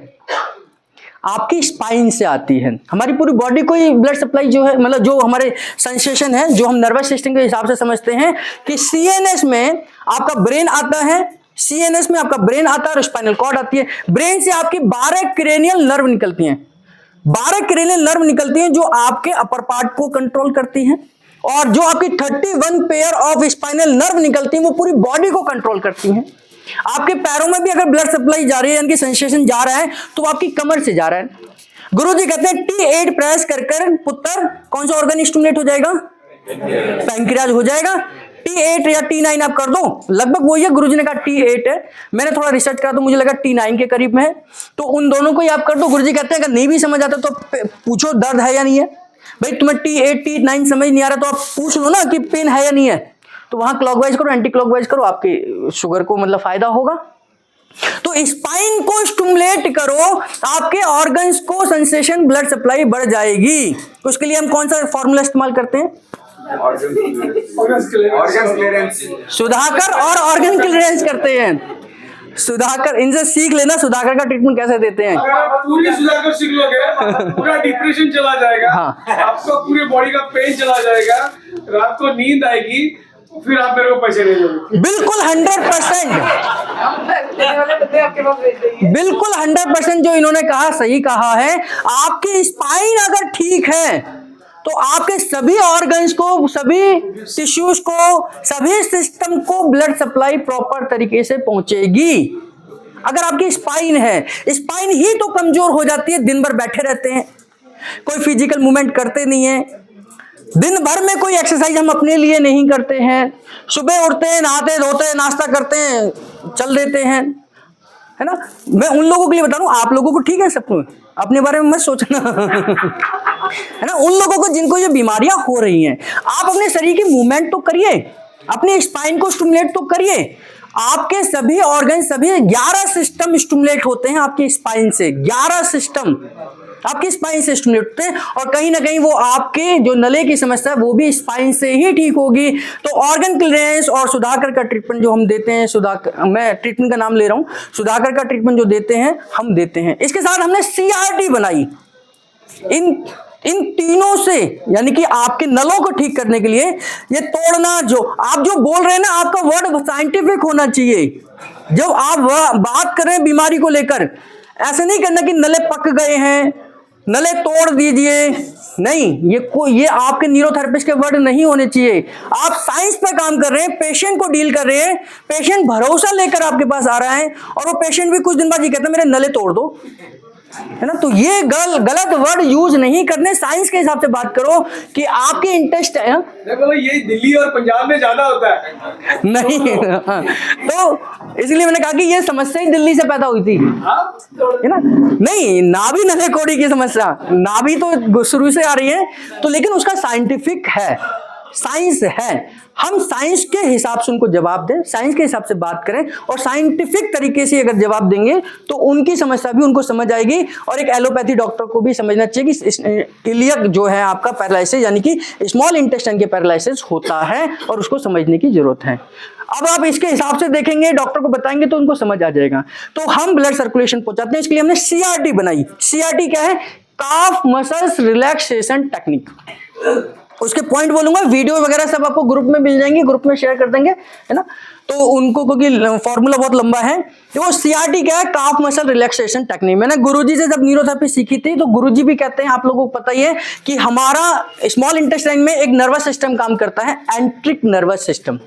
आपकी स्पाइन से आती है। हमारी पूरी बॉडी को ब्लड सप्लाई जो है, मतलब जो हमारे सेंसेशन है, जो हम नर्वस सिस्टम के हिसाब से समझते हैं कि सीएनएस में आपका ब्रेन आता है, सीएनएस में आपका ब्रेन आता है और स्पाइनल कॉर्ड आती है। ब्रेन से आपकी 12 क्रेनियल नर्व निकलती हैं, 12 क्रेनियल नर्व निकलती हैं जो आपके अपर पार्ट को कंट्रोल करती हैं, और जो आपकी 31 पेयर ऑफ स्पाइनल नर्व निकलती हैं वो पूरी बॉडी को कंट्रोल करती हैं। आपके पैरों में भी अगर ब्लड सप्लाई जा रही है, यानी कि सेंसेशन जा रहा है, तो आपकी कमर से जा रहा है। गुरुजी कहते हैं T8 प्रेस कर कर पुत्र कौन सा ऑर्गन स्टिमुलेट हो जाएगा, पैंक्रियाज हो जाएगा। T8 या T9 आप कर दो, लगभग वही है। गुरुजी ने कहा T8 है, मैंने थोड़ा रिसर्च करा तो मुझे लगा T9 के करीब में है, तो उन दोनों को ही आप कर दो। गुरुजी कहते हैं अगर नहीं भी समझ आता तो पूछो दर्द है या नहीं है। भाई तुम्हें T8 T9 समझ नहीं आ रहा तो आप पूछ लो ना कि पेन है या नहीं है, तो वहां क्लॉकवाइज करो, एंटी क्लॉकवाइज करो, आपके शुगर को मतलब फायदा होगा। तो स्पाइन को स्टिमुलेट करो, आपके ऑर्गन्स को सेंसेशन ब्लड सप्लाई बढ़ जाएगी। तो उसके लिए हम कौन सा फॉर्मूला इस्तेमाल करते हैं, ऑर्गन क्लियरेंस। सुधाकर और ऑर्गन क्लियरेंस करते हैं। सुधाकर, इनसे सीख लेना सुधाकर का ट्रीटमेंट कैसे देते हैं। अगर आप पूरी सुधाकर सीख लोगे पूरा डिप्रेशन चला जाएगा। हाँ। आपको पूरी बॉडी का पेन चला जाएगा, रात को नींद आएगी, फिर आप मेरे को पैसे दे दोगे। बिल्कुल 100%, बिल्कुल 100% जो इन्होंने कहा सही कहा है। आपकी स्पाइन अगर ठीक है तो आपके सभी ऑर्गन्स को, सभी टिश्यूज को, सभी सिस्टम को ब्लड सप्लाई प्रॉपर तरीके से पहुंचेगी। अगर आपकी स्पाइन है, स्पाइन ही तो कमजोर हो जाती है, दिन भर बैठे रहते हैं, कोई फिजिकल मूवमेंट करते नहीं है, दिन भर में कोई एक्सरसाइज हम अपने लिए नहीं करते हैं, सुबह उठते हैं, नहाते धोते हैं, नाश्ता करते हैं, चल देते हैं, है ना। मैं उन लोगों के लिए बता रहा हूं, आप लोगों को ठीक है, सबको अपने बारे में मत सोचना है ना। उन लोगों को जिनको ये बीमारियां हो रही हैं, आप अपने शरीर की मूवमेंट तो करिए, अपने स्पाइन को स्टिमुलेट तो करिए। आपके सभी ऑर्गन, सभी 11 सिस्टम स्टिमुलेट होते हैं आपकी स्पाइन से, 11 सिस्टम आपकी स्पाइन से स्टिमुलेट होते हैं, और कहीं ना कहीं वो आपके जो नले की समस्या है वो भी स्पाइन से ही ठीक होगी। तो ऑर्गन क्लियरेंस और सुधाकर का ट्रीटमेंट जो हम देते हैं, सुधाकर, मैं ट्रीटमेंट का नाम ले रहा हूं, सुधाकर का ट्रीटमेंट जो देते हैं हम देते हैं। इसके साथ हमने CRT बनाई इन तीनों से, यानी कि आपके नलों को ठीक करने के लिए। ये तोड़ना, जो आप जो बोल रहे हैं ना, आपका वर्ड साइंटिफिक होना चाहिए। जब आप बात कर रहे हैं बीमारी को लेकर, ऐसे नहीं करना कि नले पक गए हैं, नले तोड़ दीजिए, नहीं, ये आपके न्यूरोथेरेपिस्ट के वर्ड नहीं होने चाहिए। आप साइंस पे काम कर रहे हैं, पेशेंट को डील कर रहे हैं, पेशेंट भरोसा लेकर आपके पास आ रहा है, और वो पेशेंट भी कुछ दिन बाद ये कहता है मेरे नले तोड़ दो, है ना। तो ये गलत वर्ड यूज नहीं करने, साइंस के हिसाब से बात करो कि आपके इंटरेस्ट है। ये दिल्ली और पंजाब में ज्यादा होता है नहीं तो इसलिए मैंने कहा कि ये समस्या ही दिल्ली से पैदा हुई थी, है ना। नहीं, नाभि नले कोड़ी की समस्या, नाभि तो शुरू से आ रही है, तो लेकिन उसका साइंटिफिक है, साइंस है। हम साइंस के हिसाब से उनको जवाब दें, साइंस के हिसाब से बात करें, और साइंटिफिक तरीके से अगर जवाब देंगे तो उनकी समस्या भी उनको समझ आएगी। और एक एलोपैथी डॉक्टर को भी समझना चाहिए कि इलियक जो है आपका पैरालिसिस, यानी कि स्मॉल इंटेस्टाइन के पैरालिसिस होता है, और उसको समझने की जरूरत है। अब आप इसके हिसाब से देखेंगे, डॉक्टर को बताएंगे तो उनको समझ आ जाएगा। तो हम ब्लड सर्कुलेशन पहुंचाते हैं, इसके लिए हमने CRT बनाई। CRT क्या है? काफ मसल्स रिलैक्सेशन टेक्निक। उसके पॉइंट बोलूंगा, वीडियो वगैरह सब आपको ग्रुप में मिल जाएंगे, ग्रुप में शेयर कर देंगे, है ना। तो उनको, क्योंकि फॉर्मूला बहुत लंबा है, तो CRT क्या है? Calf muscle relaxation technique. मैंने गुरुजी से जब न्यूरोथेरेपी सीखी थी, तो गुरुजी भी कहते हैं, आप लोगों को पता ही है कि हमारा स्मॉल इंटेस्टाइन में एक नर्वस सिस्टम काम करता है, एंट्रिक नर्वस सिस्टम।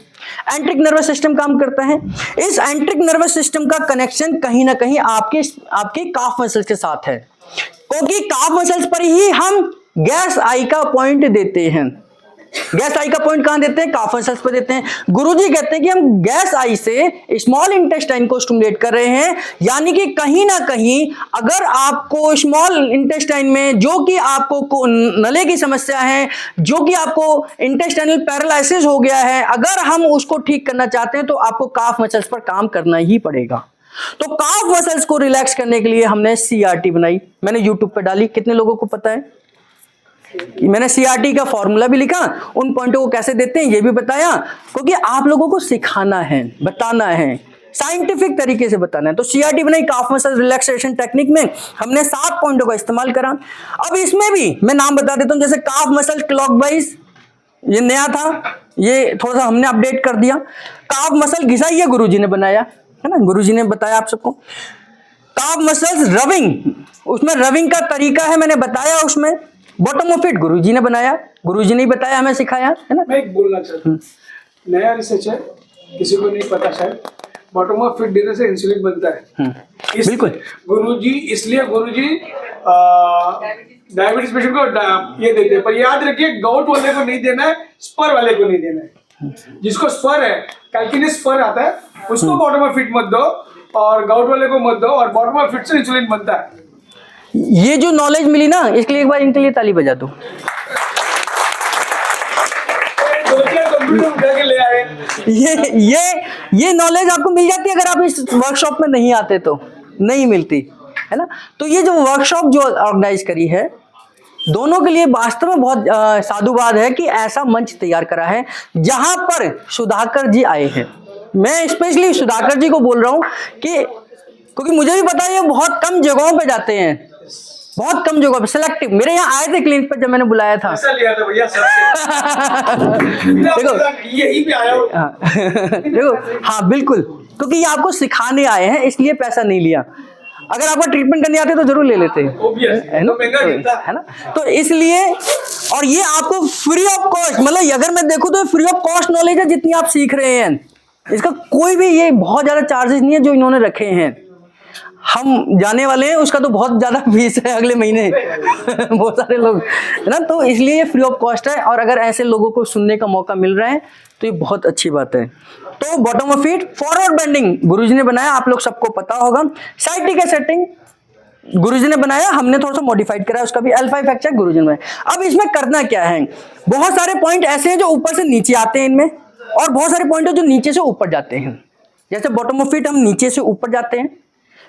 एंट्रिक नर्वस सिस्टम काम करता है। इस एंट्रिक नर्वस सिस्टम का कनेक्शन कहीं ना कहीं आपके काफ मसल्स के साथ है, क्योंकि काफ मसल्स पर ही हम गैस आई का पॉइंट देते हैं। गैस आई का पॉइंट कहां देते हैं? काफ मसल्स पर देते हैं। गुरुजी कहते हैं कि हम गैस आई से स्मॉल इंटेस्टाइन को स्टिमुलेट कर रहे हैं, यानी कि कहीं ना कहीं अगर आपको स्मॉल इंटेस्टाइन में, जो कि आपको नले की समस्या है, जो कि आपको इंटेस्टाइनल पैरालिसिस हो गया है, अगर हम उसको ठीक करना चाहते हैं तो आपको काफ मसल्स पर काम करना ही पड़ेगा। तो काफ मसल्स को रिलैक्स करने के लिए हमने CRT बनाई, मैंने यूट्यूब पे डाली। कितने लोगों को पता है? मैंने CRT का फॉर्मूला भी लिखा, उन पॉइंटों को कैसे देते हैं ये भी बताया, क्योंकि आप लोगों को सिखाना है, बताना है, साइंटिफिक तरीके से बताना है। तो CRT बनाई काफ मसल रिलैक्सेशन टेक्निक में, हमने 7 पॉइंटों का इस्तेमाल करा। अब इसमें भी मैं नाम बता देता हूं, जैसे काफ मसल क्लॉकवाइज, ये नया था, ये थोड़ा सा हमने अपडेट कर दिया। काफ मसल घिसाई, ये गुरुजी ने बनाया, है ना, गुरुजी ने बताया आप सबको। काफ मसल्स रबिंग, उसमें रबिंग का तरीका है, मैंने बताया। उसमें बॉटम ऑफ इट गुरुजी ने बनाया, गुरुजी ने बताया, हमें सिखाया, है ना। मैं एक बोलना चाहता हूँ, नया रिसर्च है, किसी को नहीं पता शायद, बॉटम ऑफ फिट देने से इंसुलिन बनता है। बिल्कुल। गुरुजी, इसलिए गुरुजी डायबिटीज पेशेंट को ये देते हैं, पर याद रखिए गाउट वाले को नहीं देना है, स्पर वाले को नहीं देना है। जिसको स्पर है, कैल्किनिस स्पर आता है, उसको बॉटम ऑफ फिट मत दो, और गाउट वाले को मत दो, और बॉटम ऑफ फिट से इंसुलिन बनता है। ये जो नॉलेज मिली ना, इसके लिए एक बार इनके लिए ताली बजा दो। कंप्यूटर उठा के ले आए। ये नॉलेज आपको मिल जाती है अगर आप इस वर्कशॉप में नहीं आते तो नहीं मिलती, है ना। तो ये जो वर्कशॉप जो ऑर्गेनाइज करी है, दोनों के लिए वास्तव में बहुत साधुवाद है कि ऐसा मंच तैयार करा है जहां पर सुधाकर जी आए हैं। मैं स्पेशली सुधाकर जी को बोल रहा हूं कि क्योंकि मुझे भी पता है ये बहुत कम जगहों पे जाते हैं, बहुत कम जगहों पे सिलेक्टिव। मेरे यहाँ आए थे क्लिनिक पर जब मैंने बुलाया था, लिया था भैया सबसे। देखो यही पे आया हूं। देखो, हाँ बिल्कुल, क्योंकि ये आपको सिखाने आए हैं, इसलिए पैसा नहीं लिया। अगर आपको ट्रीटमेंट करने आते तो जरूर ले लेते, है ना। तो इसलिए, और ये आपको फ्री ऑफ कॉस्ट, मतलब अगर मैं देखूं तो फ्री ऑफ कॉस्ट नॉलेज है जितनी आप सीख रहे हैं। इसका कोई भी ये बहुत ज्यादा चार्जेस नहीं है जो इन्होंने रखे हैं, हम जाने वाले हैं, उसका तो बहुत ज्यादा फीस है अगले महीने बहुत सारे लोग है ना, तो इसलिए फ्री ऑफ कॉस्ट है। और अगर ऐसे लोगों को सुनने का मौका मिल रहा है तो ये बहुत अच्छी बात है। तो bottom of feet, forward bending Guruji ने बनाया, आप लोग सबको पता होगा। साइड टी का सेटिंग गुरुजी ने बनाया, हमने थोड़ा सा मॉडिफाइड करा, उसका भी अल्फा इफेक्ट है गुरुजी ने। अब इसमें करना क्या है, बहुत सारे पॉइंट ऐसे हैं जो ऊपर से नीचे आते हैं इनमें, और बहुत सारे पॉइंट है जो नीचे से ऊपर जाते हैं। जैसे बॉटम ऑफ फीट हम नीचे से ऊपर जाते हैं,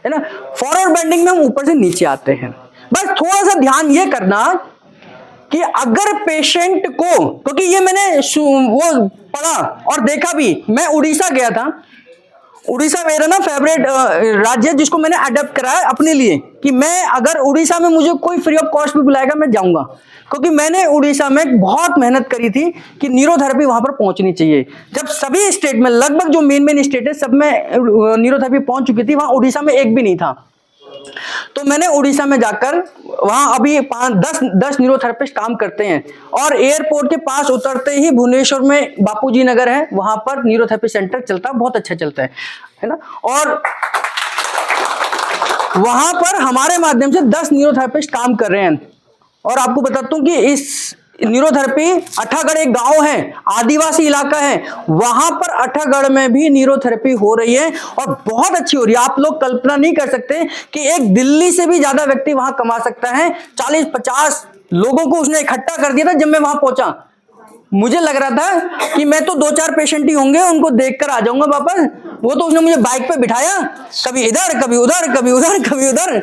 है ना, फॉरवर्ड बेंडिंग में हम ऊपर से नीचे आते हैं। बस थोड़ा सा ध्यान ये करना कि अगर पेशेंट को, क्योंकि ये मैंने वो पढ़ा और देखा भी, मैं उड़ीसा गया था, उड़ीसा मेरा ना फेवरेट राज्य है जिसको मैंने अडॉप्ट करा है अपने लिए, कि मैं अगर उड़ीसा में मुझे कोई फ्री ऑफ कॉस्ट भी बुलाएगा मैं जाऊंगा, क्योंकि मैंने उड़ीसा में बहुत मेहनत करी थी कि न्यूरोथेरेपी वहां पर पहुंचनी चाहिए। जब सभी स्टेट में, लगभग जो मेन स्टेट है सब में न्यूरोथेरेपी पहुंच चुकी थी, वहां उड़ीसा में एक भी नहीं था। तो मैंने उड़ीसा में जाकर, वहां अभी 5-10 न्यूरोथेरेपिस्ट काम करते हैं, और एयरपोर्ट के पास उतरते ही भुवनेश्वर में बापूजी नगर है, वहां पर न्यूरोथेरेपी सेंटर चलता है, बहुत अच्छा चलता है ना। और वहां पर हमारे माध्यम से 10 न्यूरोथेरेपिस्ट काम कर रहे हैं। और आपको बताता हूं कि इस न्यूरोथेरेपी, अठागढ़ एक गांव है, आदिवासी इलाका है, वहां पर अठागढ़ में भी न्यूरोथेरेपी हो रही है और बहुत अच्छी हो रही है। आप लोग कल्पना नहीं कर सकते कि एक दिल्ली से भी ज्यादा व्यक्ति वहां कमा सकता है। 40-50 लोगों को उसने इकट्ठा कर दिया था। जब मैं वहां पहुंचा मुझे लग रहा था कि मैं तो 2-4 पेशेंट ही होंगे, उनको देखकर आ जाऊंगा वापस। वो तो उसने मुझे बाइक पे बिठाया, कभी इधर कभी उधर, कभी उधर कभी उधर,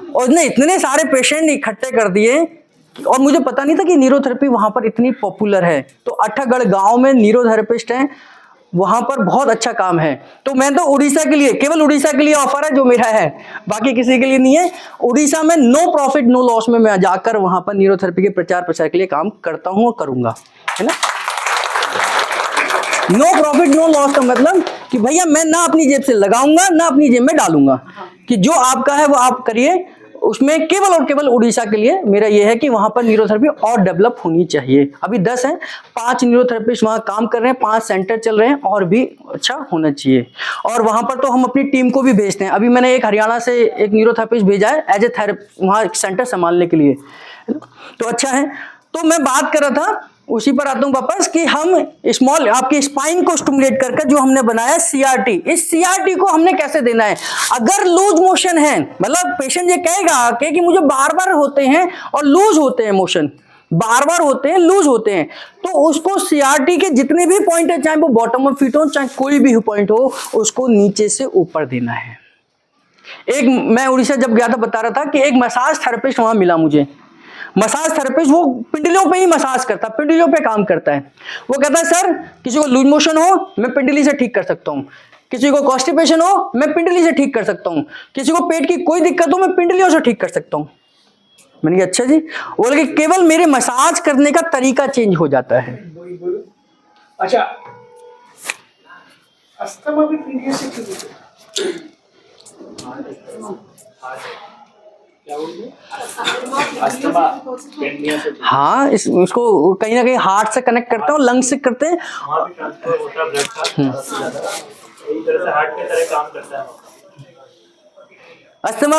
और उसने इतने सारे पेशेंट इकट्ठे कर दिए। और मुझे पता नहीं था कि न्यूरोथेरेपी वहां पर इतनी पॉपुलर है। तो अठागढ़ गांव में न्यूरोथेरेपिस्ट हैं, वहां पर बहुत अच्छा काम है। तो मैं तो उड़ीसा के लिए, केवल उड़ीसा के लिए ऑफर है जो मेरा है, बाकी किसी के लिए नहीं है। उड़ीसा में नो प्रॉफिट नो लॉस में मैं जाकर वहां पर न्यूरोथेरेपी के प्रचार प्रसार के लिए काम करता हूं और करूंगा, है ना। नो प्रॉफिट नो लॉस का मतलब कि भैया मैं ना अपनी जेब से लगाऊंगा ना अपनी जेब में डालूंगा, कि जो आपका है वो आप करिए। उसमें केवल और केवल उड़ीसा के लिए मेरा यह है कि वहां पर न्यूरोथेरेपी और डेवलप होनी चाहिए। अभी 10 हैं, 5 न्यूरोथेरेपिस्ट वहां काम कर रहे हैं, 5 सेंटर चल रहे हैं, और भी अच्छा होना चाहिए। और वहां पर तो हम अपनी टीम को भी भेजते हैं। अभी मैंने एक हरियाणा से एक न्यूरोथेरेपिस्ट भेजा है एज ए थेरेपी, वहां सेंटर संभालने के लिए, तो अच्छा है। तो मैं बात कर रहा था, उसी पर आता हूं वापस, कि हम स्मॉल आपकी स्पाइन को स्टिमुलेट करके जो हमने बनाया सीआरटी, इस सीआरटी को हमने कैसे देना है। अगर लूज मोशन है, मतलब पेशेंट ये कहेगा कि मुझे बार बार होते हैं और लूज होते हैं, मोशन बार बार होते हैं, लूज होते हैं, तो उसको सीआरटी के जितने भी पॉइंट है, चाहे वो बॉटम ऑफ फीट हो, चाहे कोई भी पॉइंट हो, उसको नीचे से ऊपर देना है। एक मैं उड़ीसा जब गया था बता रहा था कि एक मसाज थेरेपिस्ट वहां मिला मुझे। मसाज थेरेपिस्ट वो पिंडलियों पे ही मसाज करता, पिंडलियों पे काम करता है। वो कहता है सर किसी को लूज मोशन हो मैं पिंडली से ठीक कर सकता हूँ, किसी को कॉन्स्टिपेशन हो मैं पिंडली से ठीक कर सकता हूँ, किसी को पेट की कोई दिक्कत हो मैं पिंडलियों से ठीक कर सकता हूँ। मैंने कहा अच्छा जी। बोले कि केवल मेरे मसाज करने का तरीका चेंज हो जाता है। अच्छा, अस्थमा भी पीने से क्यों होता है? हाँ, इसको कहीं ना कहीं हार्ट से कनेक्ट करते हैं और लंग्स से करते हैं। अस्थमा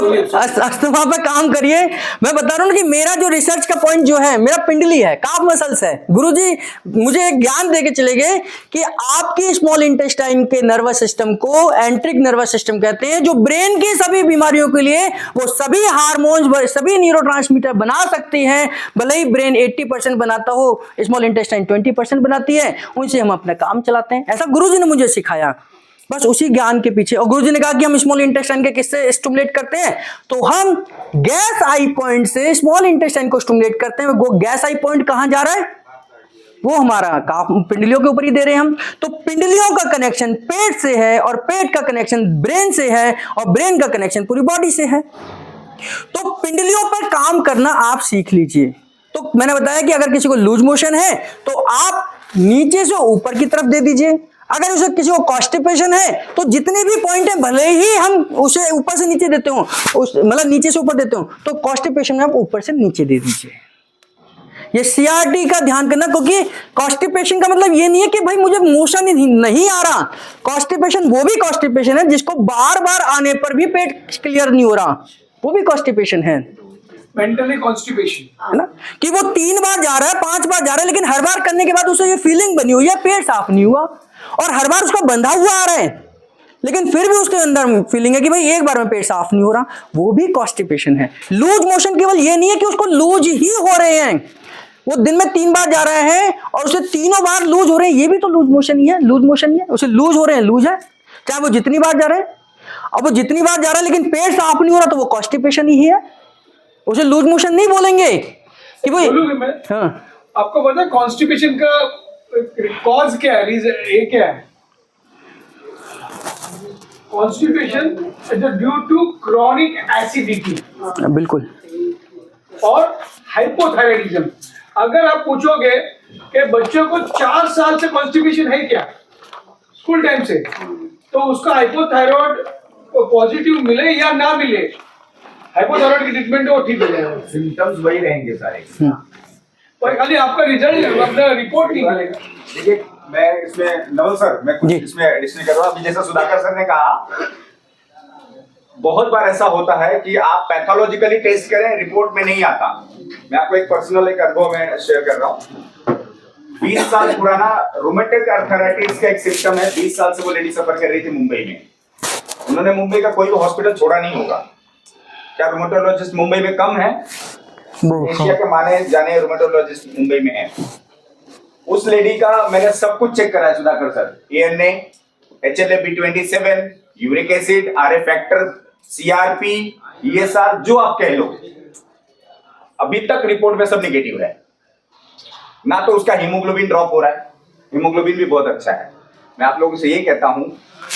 पे काम करिए। मैं बता रहा हूँ कि मेरा जो रिसर्च का पॉइंट जो है, मेरा पिंडली है, काफ मसल्स है। गुरुजी मुझे एक ज्ञान देके चले गए कि आपकी स्मॉल इंटेस्टाइन के नर्वस सिस्टम को एंट्रिक नर्वस सिस्टम कहते हैं, जो ब्रेन की सभी बीमारियों के लिए वो सभी हार्मोन्स, सभी न्यूरोट्रांसमीटर बना सकती हैं। भले ही ब्रेन 80% बनाता हो, स्मॉल इंटेस्टाइन 20% बनाती है, उनसे हम अपना काम चलाते हैं। ऐसा गुरुजी ने मुझे सिखाया, बस उसी ज्ञान के पीछे। और गुरुजी ने कहा कि हम स्मॉल इंटेस्टाइन के किससे स्टिमुलेट करते हैं, तो हम गैस आई पॉइंट से स्मॉल इंटेस्टाइन को स्टिमुलेट करते हैं। वो गैस आई पॉइंट कहां जा रहा है, वो हमारा पिंडलियों के ऊपर ही दे रहे हैं हम। तो पिंडलियों का कनेक्शन पेट से है, और पेट का कनेक्शन ब्रेन से है, और ब्रेन का कनेक्शन पूरी बॉडी से है। तो पिंडलियों पर काम करना आप सीख लीजिए। तो मैंने बताया कि अगर किसी को लूज मोशन है तो आप नीचे से ऊपर की तरफ दे दीजिए। अगर उसे किसी को कॉन्स्टिपेशन है तो जितने भी पॉइंट है भले ही हम उसे ऊपर से नीचे देते हो, मतलब नीचे से ऊपर देते हो, तो कॉन्स्टिपेशन में आप ऊपर से नीचे दे दीजिए। ये सीआरटी का ध्यान करना, क्योंकि कॉन्स्टिपेशन का मतलब ये नहीं है कि भाई मुझे मोशन ही नहीं आ रहा। कॉन्स्टिपेशन वो भी कॉन्स्टिपेशन है जिसको बार बार आने पर भी पेट क्लियर नहीं हो रहा, वो भी कॉन्स्टिपेशन है मेंटली कॉन्स्टिपेशन, है ना, कि वो 3 बार जा रहा है 5 बार जा रहा है, लेकिन हर बार करने के बाद उसे ये फीलिंग बनी हुई है पेट साफ नहीं हुआ, और हर बार उसका बंधा हुआ आ रहा है, लेकिन फिर भी उसके अंदर फीलिंग है कि भाई एक बार में पेट साफ नहीं हो रहा, वो भी कॉन्स्टिपेशन है। लूज मोशन केवल ये नहीं है कि उसको लूज ही हो रहे हैं, वो दिन में 3 बार जा रहे हैं और उसे तीनों बार लूज हो रहे हैं, ये भी तो लूज मोशन ही है, लूज मोशन ही है, उसे लूज हो रहे हैं, लूज है, चाहे वो जितनी बार जा रहे हैं। अब वो जितनी बार जा रहा है लेकिन पेट साफ नहीं हो रहा, तो वो कॉन्स्टिपेशन ही है, उसे लूज मोशन नहीं बोलेंगे कि वो। बोलूंगी मैं, हाँ आपको पता है कॉन्स्टिपेशन का कॉज क्या है, रीजन ये क्या है? Constipation is due to chronic acidity बिल्कुल, और हाइपोथायराइडिज्म। अगर आप पूछोगे कि बच्चों को 4 साल से कॉन्स्टिपेशन है क्या, स्कूल टाइम से, तो उसका हाइपोथायरॉइड पॉजिटिव मिले या ना मिले, हाइपोथायरॉइड की ट्रीटमेंट वो ठीक हो जाएगा, सिम्टम्स वही रहेंगे सारे। पर खाली आपका रिजल्ट अपना रिपोर्ट नहीं मिलेगा। देखिए मैं इसमें नवल सर, मैं कुछ जी। इसमें एडिशनल कर रहा हूँ। अभी जैसा सुधाकर सर ने कहा, बहुत बार ऐसा होता है कि आप पैथोलॉजिकली टेस्ट करें, रिपोर्ट में नहीं आता। मैं आपको एक पर्सनल एक अनुभव में शेयर कर रहा हूँ। 20 साल पुराना रोमेटिक आर्थराइटिस का एक सिम्टम है। 20 साल से वो लेडी सफर कर रही थी मुंबई में। उन्होंने मुंबई का कोई भी हॉस्पिटल छोड़ा नहीं होगा। क्या रोमेटोलॉजिस्ट मुंबई में कम है? एशिया के माने जाने रोमेटोलॉजिस्ट मुंबई में है। उस लेडी का मैंने सब कुछ चेक कराया Sudhakar sir, ANA, HLA-B27, uric acid, RA factor, CRP, ESR, जो आप कह लो, अभी तक रिपोर्ट में सब निगेटिव है। ना तो उसका हीमोग्लोबिन ड्रॉप हो रहा है, हीमोग्लोबिन भी बहुत अच्छा है। मैं आप लोगों से ये कहता हूं,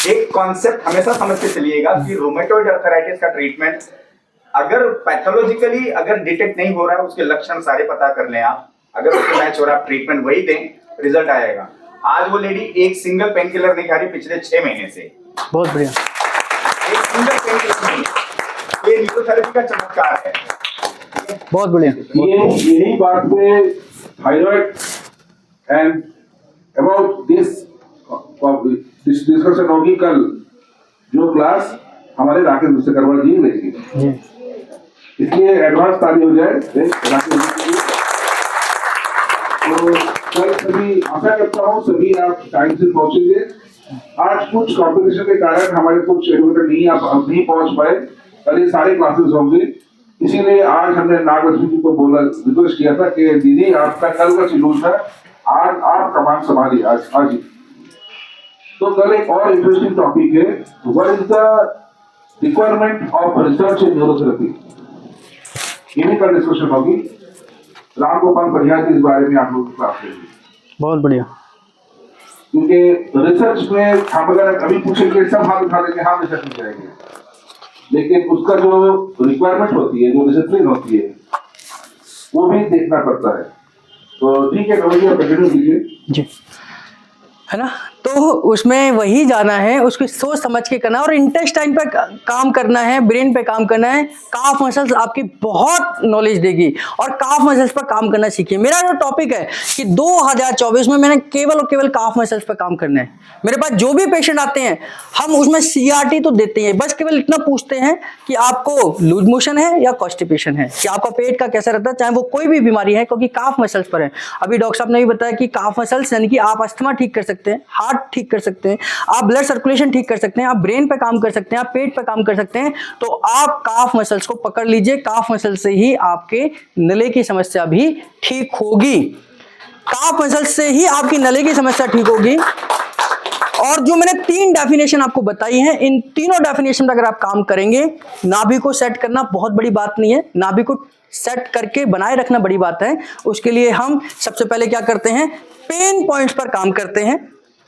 एक कॉन्सेप्ट हमेशा समझ के चलिएगा कि रोमेटॉइड आर्थराइटिस का ट्रीटमेंट अगर पैथोलॉजिकली अगर डिटेक्ट नहीं हो रहा है, उसके लक्षण सारे पता कर लें आप, अगर उसको मैच हो रहा है, ट्रीटमेंट वही दें, रिजल्ट आएगा। आज वो लेडी एक सिंगल पेन किलर नहीं खा रही पिछले 6 महीने से। बहुत बढ़िया, एक सिंगल पेन किलर नहीं। ये न्यूरोथेरेपी का चमत्कार है। बहुत बढ़िया। यही बात पे thyroid and about this discussion होगी कल, जो क्लास हमारे राकेश विश्वकर्मा जी लेंगे, जी इसलिए एडवांस ताली हो जाए राकेश जी की। तो कल सभी आशा करता हूँ सभी आप टाइम से पहुंचेंगे। आज कुछ कॉम्पिटिशन के कारण हमारे कुछ एडवोकेट नहीं पहुंच पाए, कल ये सारे क्लासेस होंगे, इसीलिए आज हमने नागलक्ष्मी जी को बोला, रिक्वेस्ट किया था कि दीदी आपका कल का शेड्यूल था, आज आप कमान संभालिए आज ही। तो कल एक और इंटरेस्टिंग टॉपिक है, what is the requirement of research in neurotherapy, ये भी कल डिस्कशन होगी। राम गोपाल बढ़िया जी इस बारे में आप लोग क्लास लेंगे, बहुत बढ़िया। क्योंकि रिसर्च में हम अगर अभी पूछेंगे सब हाथ उठा लेंगे, हम रिसर्च में जाएंगे, लेकिन उसका जो रिक्वायरमेंट होती है, जो डिसिप्लिन होती है, वो भी देखना पड़ता है। तो ठीक है, कभी कंटिन्यू कीजिए जी, है ना। तो उसमें वही जाना है, उसकी सोच समझ के करना और इंटेस्टाइन पे काम करना है, ब्रेन पे काम करना है। काफ मसल्स आपकी बहुत नॉलेज देगी और काफ मसल्स पर काम करना सीखिए। मेरा जो टॉपिक है कि 2024 में मैंने केवल और केवल काफ मसल्स पर काम करना है। मेरे पास जो भी पेशेंट आते हैं हम उसमें CRT तो देते हैं, बस केवल इतना पूछते हैं कि आपको लूज मोशन है या कॉन्स्टिपेशन है, कि आपका पेट का कैसा रहता है, चाहे वो कोई भी बीमारी है, क्योंकि काफ मसल्स पर है। अभी डॉक्टर साहब ने भी बताया कि काफ मसल्स यानी कि आप अस्थमा ठीक कर सकते हैं, हार्ट ठीक कर सकते हैं, आप ब्लड सर्कुलेशन ठीक कर सकते हैं, आप ब्रेन पे काम कर सकते हैं, आप पेट पे काम कर सकते हैं। तो आप काफ मसल्स को पकड़ लीजिए, काफ मसल से ही आपके नले की समस्या भी ठीक होगी, काफ मसल से ही आपकी नले की समस्या ठीक होगी। और जो मैंने 3 डेफिनेशन आपको बताई हैं, इन तीनों डेफिनेशन पर अगर आप काम करेंगे, नाभि को सेट करना बहुत बड़ी बात नहीं है, नाभि को सेट करके बनाए रखना बड़ी बात है। उसके लिए हम सबसे पहले क्या करते हैं, पेन पॉइंट्स पर काम करते हैं,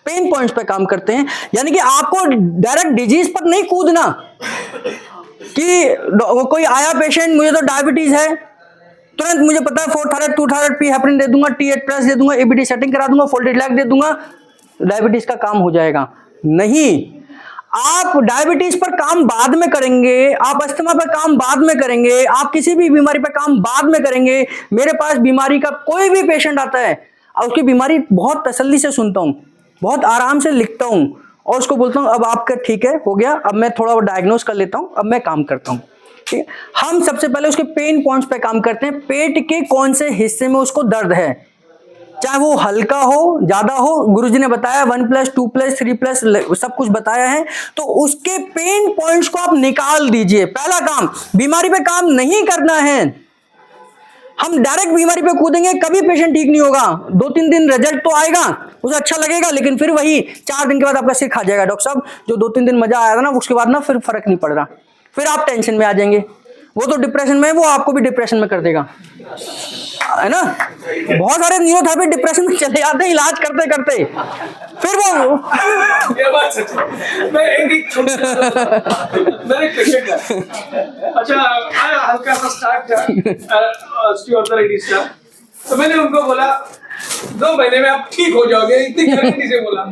पेन पॉइंट्स पर काम करते हैं, यानी कि आपको डायरेक्ट डिजीज पर नहीं कूदना कि कोई आया पेशेंट, मुझे तो डायबिटीज है, तुरंत मुझे पता है 4 2 पी हेपरिन दे दूंगा, T8 प्लस दे दूंगा, ABD सेटिंग करा दूंगा, फोल्डेड लेग दे दूंगा, डायबिटीज का काम हो जाएगा। नहीं, आप डायबिटीज पर काम बाद में करेंगे, आप अस्थमा पर काम बाद में करेंगे, आप किसी भी बीमारी पर काम बाद में करेंगे। मेरे पास बीमारी का कोई भी पेशेंट आता है और उसकी बीमारी बहुत तसल्ली से सुनता हूँ, बहुत आराम से लिखता हूँ और उसको बोलता हूँ अब आपका ठीक है, हो गया, अब मैं थोड़ा डायग्नोस कर लेता हूँ, अब मैं काम करता हूँ। ठीक है, हम सबसे पहले उसके पेन पॉइंट्स पे काम करते हैं। पेट के कौन से हिस्से में उसको दर्द है, चाहे वो हल्का हो ज्यादा हो, गुरुजी ने बताया 1+, 2+, 3+ सब कुछ बताया है, तो उसके पेन पॉइंट्स को आप निकाल दीजिए। पहला काम, बीमारी पे काम नहीं करना है। हम डायरेक्ट बीमारी पे कूदेंगे, कभी पेशेंट ठीक नहीं होगा। 2-3 दिन रिजल्ट तो आएगा, उसे अच्छा लगेगा, लेकिन फिर वही 4 दिन के बाद आपका सिर खा जाएगा। डॉक्टर साहब जो 2-3 दिन मजा आया था ना, उसके बाद ना फिर फर्क नहीं पड़ रहा, फिर आप टेंशन में आ जाएंगे। वो तो डिप्रेशन में है, वो आपको भी डिप्रेशन में कर देगा, है ना। बहुत सारे न्यूरोथेरेपी डिप्रेशन में चले जाते हैं इलाज करते करते, फिर वो ये बात सच है। मैं एक छोटी मेरे पेशेंट है, अच्छा आया हल्का सा स्टार्ट था ऑस्टियोआर्थराइटिस का, तो मैंने उनको बोला 2 महीने में आप ठीक हो जाओगे, इतनी गारंटी से बोला।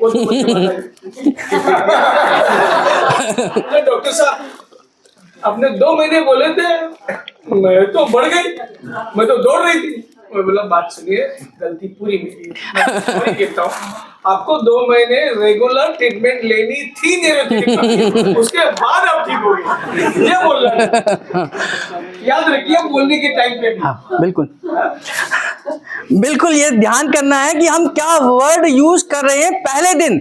वो तो मुझे पता है। डॉक्टर साहब आपने 2 महीने बोले थे, मैं तो बढ़ गई, मैं तो दौड़ रही थी। मैं बोला बात सुनिए, गलती पूरी मेरी है, मैं सॉरी कहता हूँ। आपको 2 महीने रेगुलर ट्रीटमेंट लेनी थी न्यूरोथेरेपी, उसके बाद आप ठीक हो गए, ये बोल रहा है। याद रखिए बोलने के टाइम पे भी। हाँ बिल्कुल बिल्कुल, ये ध्यान करना है कि हम क्या वर्ड यूज कर रहे हैं पहले दिन।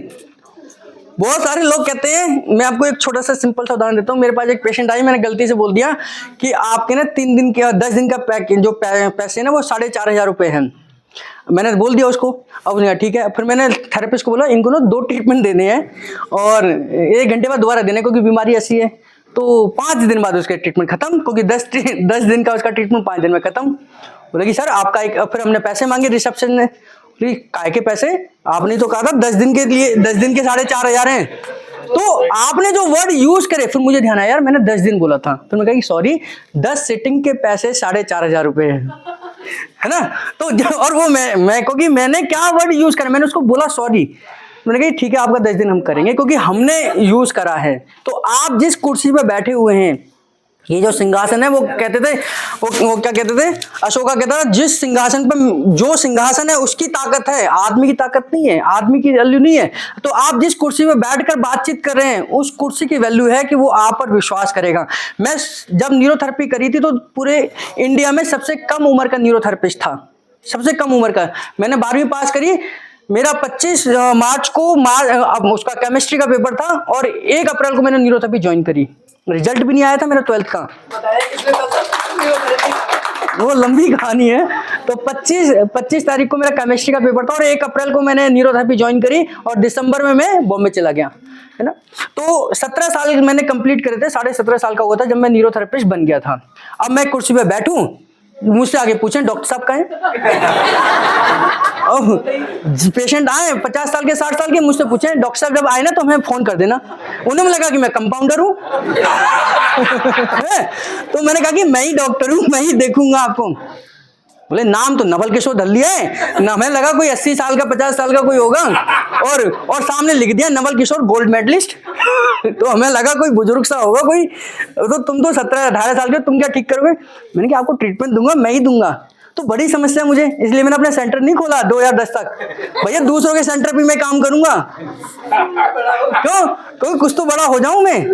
बहुत सारे लोग कहते हैं, मैं आपको एक छोटा सा सिंपल सा उदाहरण देता हूँ। मेरे पास एक पेशेंट आई, मैंने गलती से बोल दिया कि आपके ना 3 दिन के 10 दिन का जो पैसे ना वो 4,500 रुपये हैं। मैंने बोल दिया उसको, अब उसने कहा ठीक है। फिर मैंने थेरेपिस्ट को बोला इनको ना 2 ट्रीटमेंट देने हैं और 1 घंटे बाद दोबारा देने, क्योंकि बीमारी ऐसी है। तो 5 दिन बाद उसका ट्रीटमेंट खत्म, क्योंकि 10 दिन का उसका ट्रीटमेंट 5 दिन में खत्म। बोला कि सर आपका एक, फिर हमने पैसे मांगे रिसेप्शन ने, काय के पैसे, आपने तो कहा था 10 दिन के लिए, 10 दिन के 4,500 हैं। तो आपने जो वर्ड यूज करे, फिर मुझे ध्यान आया यार मैंने 10 दिन बोला था। फिर मैं कहा कि सॉरी, 10 सिटिंग के पैसे 4,500 रुपये है ना। तो और वो मैं क्योंकि मैंने क्या वर्ड यूज करा, मैंने उसको बोला सॉरी। मैंने कहा ठीक है आपका 10 दिन हम करेंगे, क्योंकि हमने यूज करा है। तो आप जिस कुर्सी पे बैठे हुए हैं, ये जो सिंहासन है, वो कहते थे, वो क्या कहते थे, अशोका कहता था जिस सिंहासन पे, जो सिंहासन है उसकी ताकत है, आदमी की ताकत नहीं है, आदमी की वैल्यू नहीं है। तो आप जिस कुर्सी पे बैठकर बातचीत कर रहे हैं, उस कुर्सी की वैल्यू है कि वो आप पर विश्वास करेगा। मैं जब न्यूरोथेरेपी करी थी तो पूरे इंडिया में सबसे कम उम्र का न्यूरोथेरेपिस्ट था, सबसे कम उम्र का। मैंने 12वीं पास करी, मेरा 25 मार्च को उसका केमिस्ट्री का पेपर था और 1 अप्रैल को मैंने न्यूरोथेरेपी ज्वाइन करी। रिजल्ट भी नहीं आया था मेरा 12th का, वो लंबी कहानी है। तो 25 तारीख को मेरा केमिस्ट्री का पेपर था और 1 अप्रैल को मैंने न्यूरोथेरेपी ज्वाइन करी और दिसंबर में मैं बॉम्बे चला गया, है ना। तो 17 साल मैंने कंप्लीट करे थे, 17.5 साल का हुआ था जब मैं न्यूरोथेरेपिस्ट बन गया था। अब मैं कुर्सी पे बैठूं, मुझसे आगे पूछें डॉक्टर साहब कहाँ हैं। पेशेंट आए 50 साल के 60 साल के, मुझसे पूछें डॉक्टर साहब जब आए ना तो हमें फोन कर देना। उन्हें लगा कि मैं कंपाउंडर हूँ तो मैंने कहा कि मैं ही डॉक्टर हूँ, मैं ही देखूंगा आपको। बोले नाम तो नवल किशोर धर लिया है ना, हमें लगा कोई 80 साल का 50 साल का कोई होगा, और सामने लिख दिया नवल किशोर गोल्ड मेडलिस्ट तो हमें लगा कोई बुजुर्ग सा होगा कोई। तो तुम तो 17-18 साल के, तुम क्या ठीक करोगे। मैंने कहा आपको ट्रीटमेंट दूंगा, मैं ही दूंगा। तो बड़ी समस्या मुझे, इसलिए मैंने अपना सेंटर नहीं खोला 2010 तक। भैया दूसरों के सेंटर पे मैं काम करूंगा, क्यों, क्योंकि कुछ तो बड़ा हो जाऊं मैं।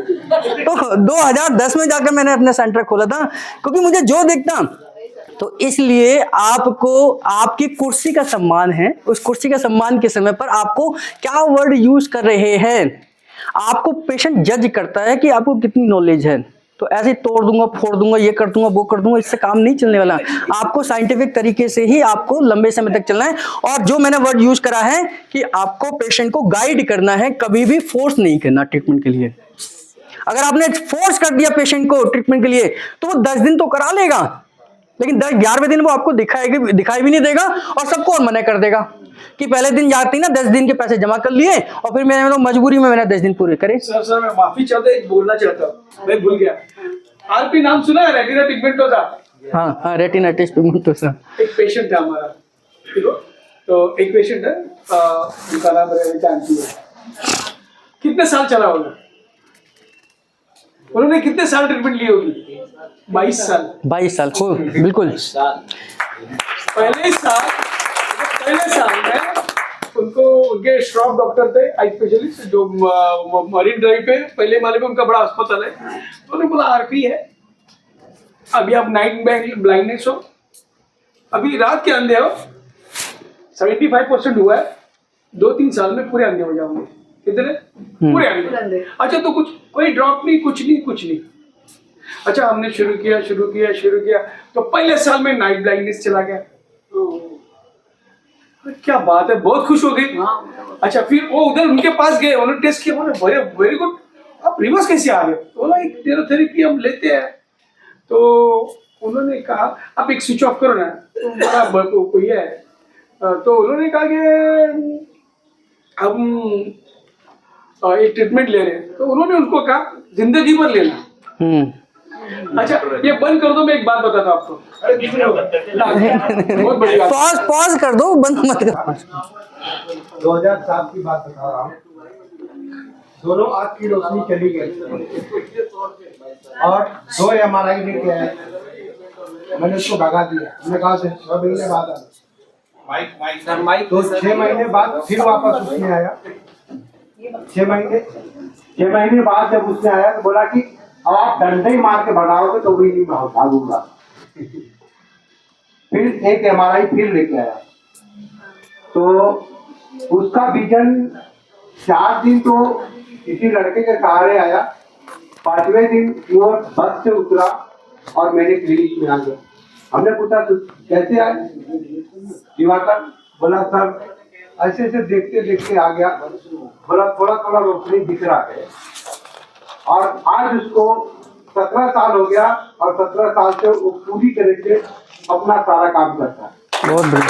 तो 2010 में जाकर मैंने अपना सेंटर खोला था, क्योंकि मुझे जो देखता। तो इसलिए आपको आपकी कुर्सी का सम्मान है, उस कुर्सी का सम्मान के समय पर आपको क्या वर्ड यूज कर रहे हैं। आपको पेशेंट जज करता है कि आपको कितनी नॉलेज है। तो ऐसे तोड़ दूंगा, फोड़ दूंगा, ये कर दूंगा, वो कर दूंगा, इससे काम नहीं चलने वाला। आपको साइंटिफिक तरीके से ही आपको लंबे समय तक चलना है। और जो मैंने वर्ड यूज करा है कि आपको पेशेंट को गाइड करना है, कभी भी फोर्स नहीं करना ट्रीटमेंट के लिए। अगर आपने फोर्स कर दिया पेशेंट को ट्रीटमेंट के लिए तो वो 10 दिन तो करा लेगा, लेकिन 11वें दिन वो आपको दिखाई भी नहीं देगा और सबको और मना कर देगा कि पहले दिन जाती ना 10 दिन के पैसे जमा कर लिए और फिर मैंने तो मजबूरी में मैंने 10 दिन पूरे करे। सर मैं माफी चाहता हूँ, एक बोलना चाहता हूँ, मैं भूल गया। आरपी नाम सुना है, रेटिना पिगमेंटोसा। हाँ रेटिनाइटिस पिगमेंटोसा। एक पेशेंट है हमारा, ठीक है। तो एक पेशेंट है, उनका नाम रविता आंटी है। कि कितने साल चला होगा? उन्होंने कितने साल ट्रीटमेंट ली होगी? 22 साल। 22 साल हो बिल्कुल। पहले साल में उनको, उनके श्रॉफ डॉक्टर थे, आई स्पेशलिस्ट, जो मरीन ड्राइव पे पहले माले पे उनका बड़ा अस्पताल है, तो उन्होंने बोला आरपी है, अभी आप नाइट ब्लाइंडनेस हो, अभी रात के अंधे हो, 75% हुआ है, 2-3 साल में पूरे अंधे हो जाओगे। कितने? पूरे अंधे। अच्छा, तो कुछ कोई ड्रॉप नहीं, कुछ नहीं। अच्छा, हमने शुरू किया तो पहले साल में नाइट ब्लाइंडनेस चला गया। क्या बात है, बहुत खुश हो गई। अच्छा, फिर वो उधर उनके पास गए, उन्होंने टेस्ट किया, बोले वेरी गुड, आप रिवर्स कैसे आ गए? बोला एक थेरेपी हम लेते हैं। तो उन्होंने कहा आप एक स्विच ऑफ करो ना, तो बड़ा कोई है, तो उन्होंने कहा कि हम एक ट्रीटमेंट ले रहे हैं, तो उन्होंने उनको कहा जिंदगी भर लेना। अच्छा, ये बंद कर दो, मैं एक बात बताता हूँ आपको। बहुत बड़ी बात। पॉज कर दो, बंद मत करो। 2007 की बात बता रहा हूँ। दोनों आँख की रोशनी चली गई और 2 MRI लेके आए, मैंने उसको भगा दिया। मैंने कहा 6 महीने बाद आना, तो 6 महीने बाद फिर वापस उसने आया। 6 महीने बाद जब उसने आया तो बोला कि अब आप डंडे ही मार के भगाओगे तो भी नहीं भागूंगा। फिर एक MRI फिर लेके आया, तो उसका विजन 4 दिन तो किसी लड़के के सहारे आया। 5वें दिन वो बस से उतरा और मेरे क्लिनिक में आ गया। हमने पूछा तो कैसे आए दिवाकर? बोला सर ऐसे देखते देखते आ गया। बोला थोड़ा रोशनी दिख रहा है। और आज उसको 17 साल हो गया और 17 साल से वो पूरी तरह से अपना सारा काम करता है। बहुत बढ़िया।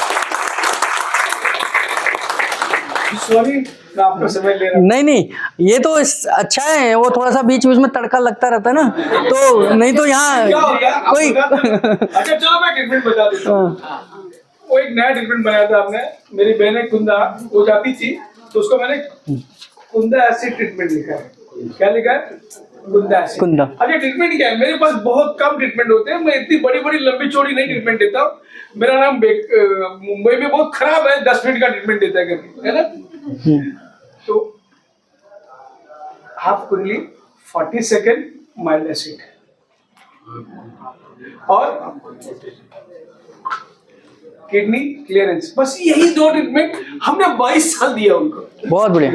सॉरी, मैं आपका समय ले रहा हूँ। नहीं, ये तो अच्छा है, वो थोड़ा सा बीच में तड़का लगता रहता है ना, तो नहीं तो यहाँ क्या हो गया? आप कोई बता दो। अच्छा, चलो मैं ट्रीटमेंट बता देता हूँ। वो एक नया ट्रीटमेंट बनाया था आपने। मेरी बहन है कुंदा, वो जाती थी, तो उसको मैंने कुंदा एसिड ट्रीटमेंट लिखा है। क्या लिखा है? कुंदा एसिड। कुंदा। अच्छा, ट्रीटमेंट क्या है? मेरे पास बहुत कम ट्रीटमेंट होते हैं, मैं इतनी बड़ी लंबी चौड़ी नहीं ट्रीटमेंट देता हूँ। मेरा नाम मुंबई में बहुत खराब है, 10 मिनट का ट्रीटमेंट देता है करके, है ना? तो हाफ कुंडली, 40 सेकेंड माइल्ड एसिड और किडनी क्लियरेंस, बस यही 2 ट्रीटमेंट हमने 22 साल दिया उनको। बहुत बढ़िया।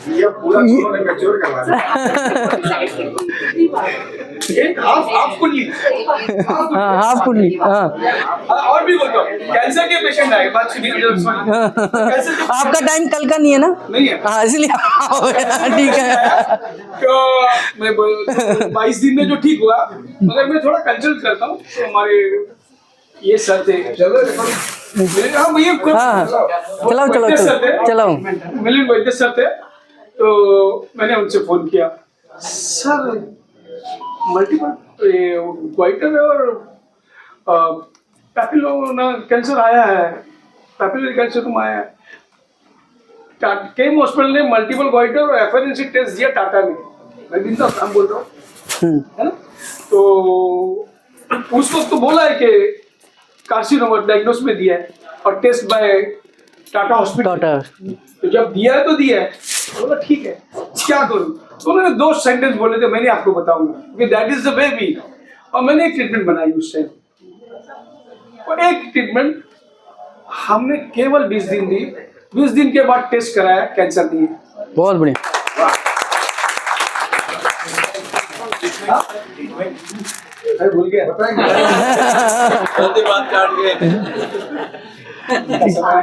ये पूरा मैच्योर करवा एक हाफ कुंडली, हाँ, हाफ कुंडली। हाँ, और भी बोलता हूँ, कैंसर के पेशेंट आए, बात सुनिए। आपका टाइम कल का नहीं है ना? नहीं है। हाँ, इसलिए ठीक है। तो मैं 22 दिन में जो ठीक हुआ, मगर मैं थोड़ा कंसल्ट करता हूँ, तो हमारे ये सर थे, हाँ भैया, चलाओ मिलिंद वैद्य सर थे। तो मैंने उनसे फोन किया, सर मल्टीपल ग्वाइटर और पैपिलोमा कैंसर आया है, पैपिलरी कैंसर आया है। केम हॉस्पिटल ने मल्टीपल ग्वाइटर और एफएनसी टेस्ट दिया टाटा में। मैं दिन का काम बोल रहा हूँ, है ना? तो उस वक्त तो बोला है कि कार्सिनोमा डायग्नोस में दिया है और टेस्ट बाय टाटा हॉस्पिटल। तो जब दिया है तो दिया है, बोला ठीक है, क्या करूं? तो उन्होंने 2 सेंटेंस बोले थे, मैंने आपको बताऊंगा कि दैट इज द बेबी। और मैंने एक ट्रीटमेंट बनाई उस टाइम, और एक ट्रीटमेंट हमने केवल 20 दिन दी। 20 दिन के बाद टेस्ट कराया, कैंसर दिए। बहुत बढ़िया। अरे भूल गया,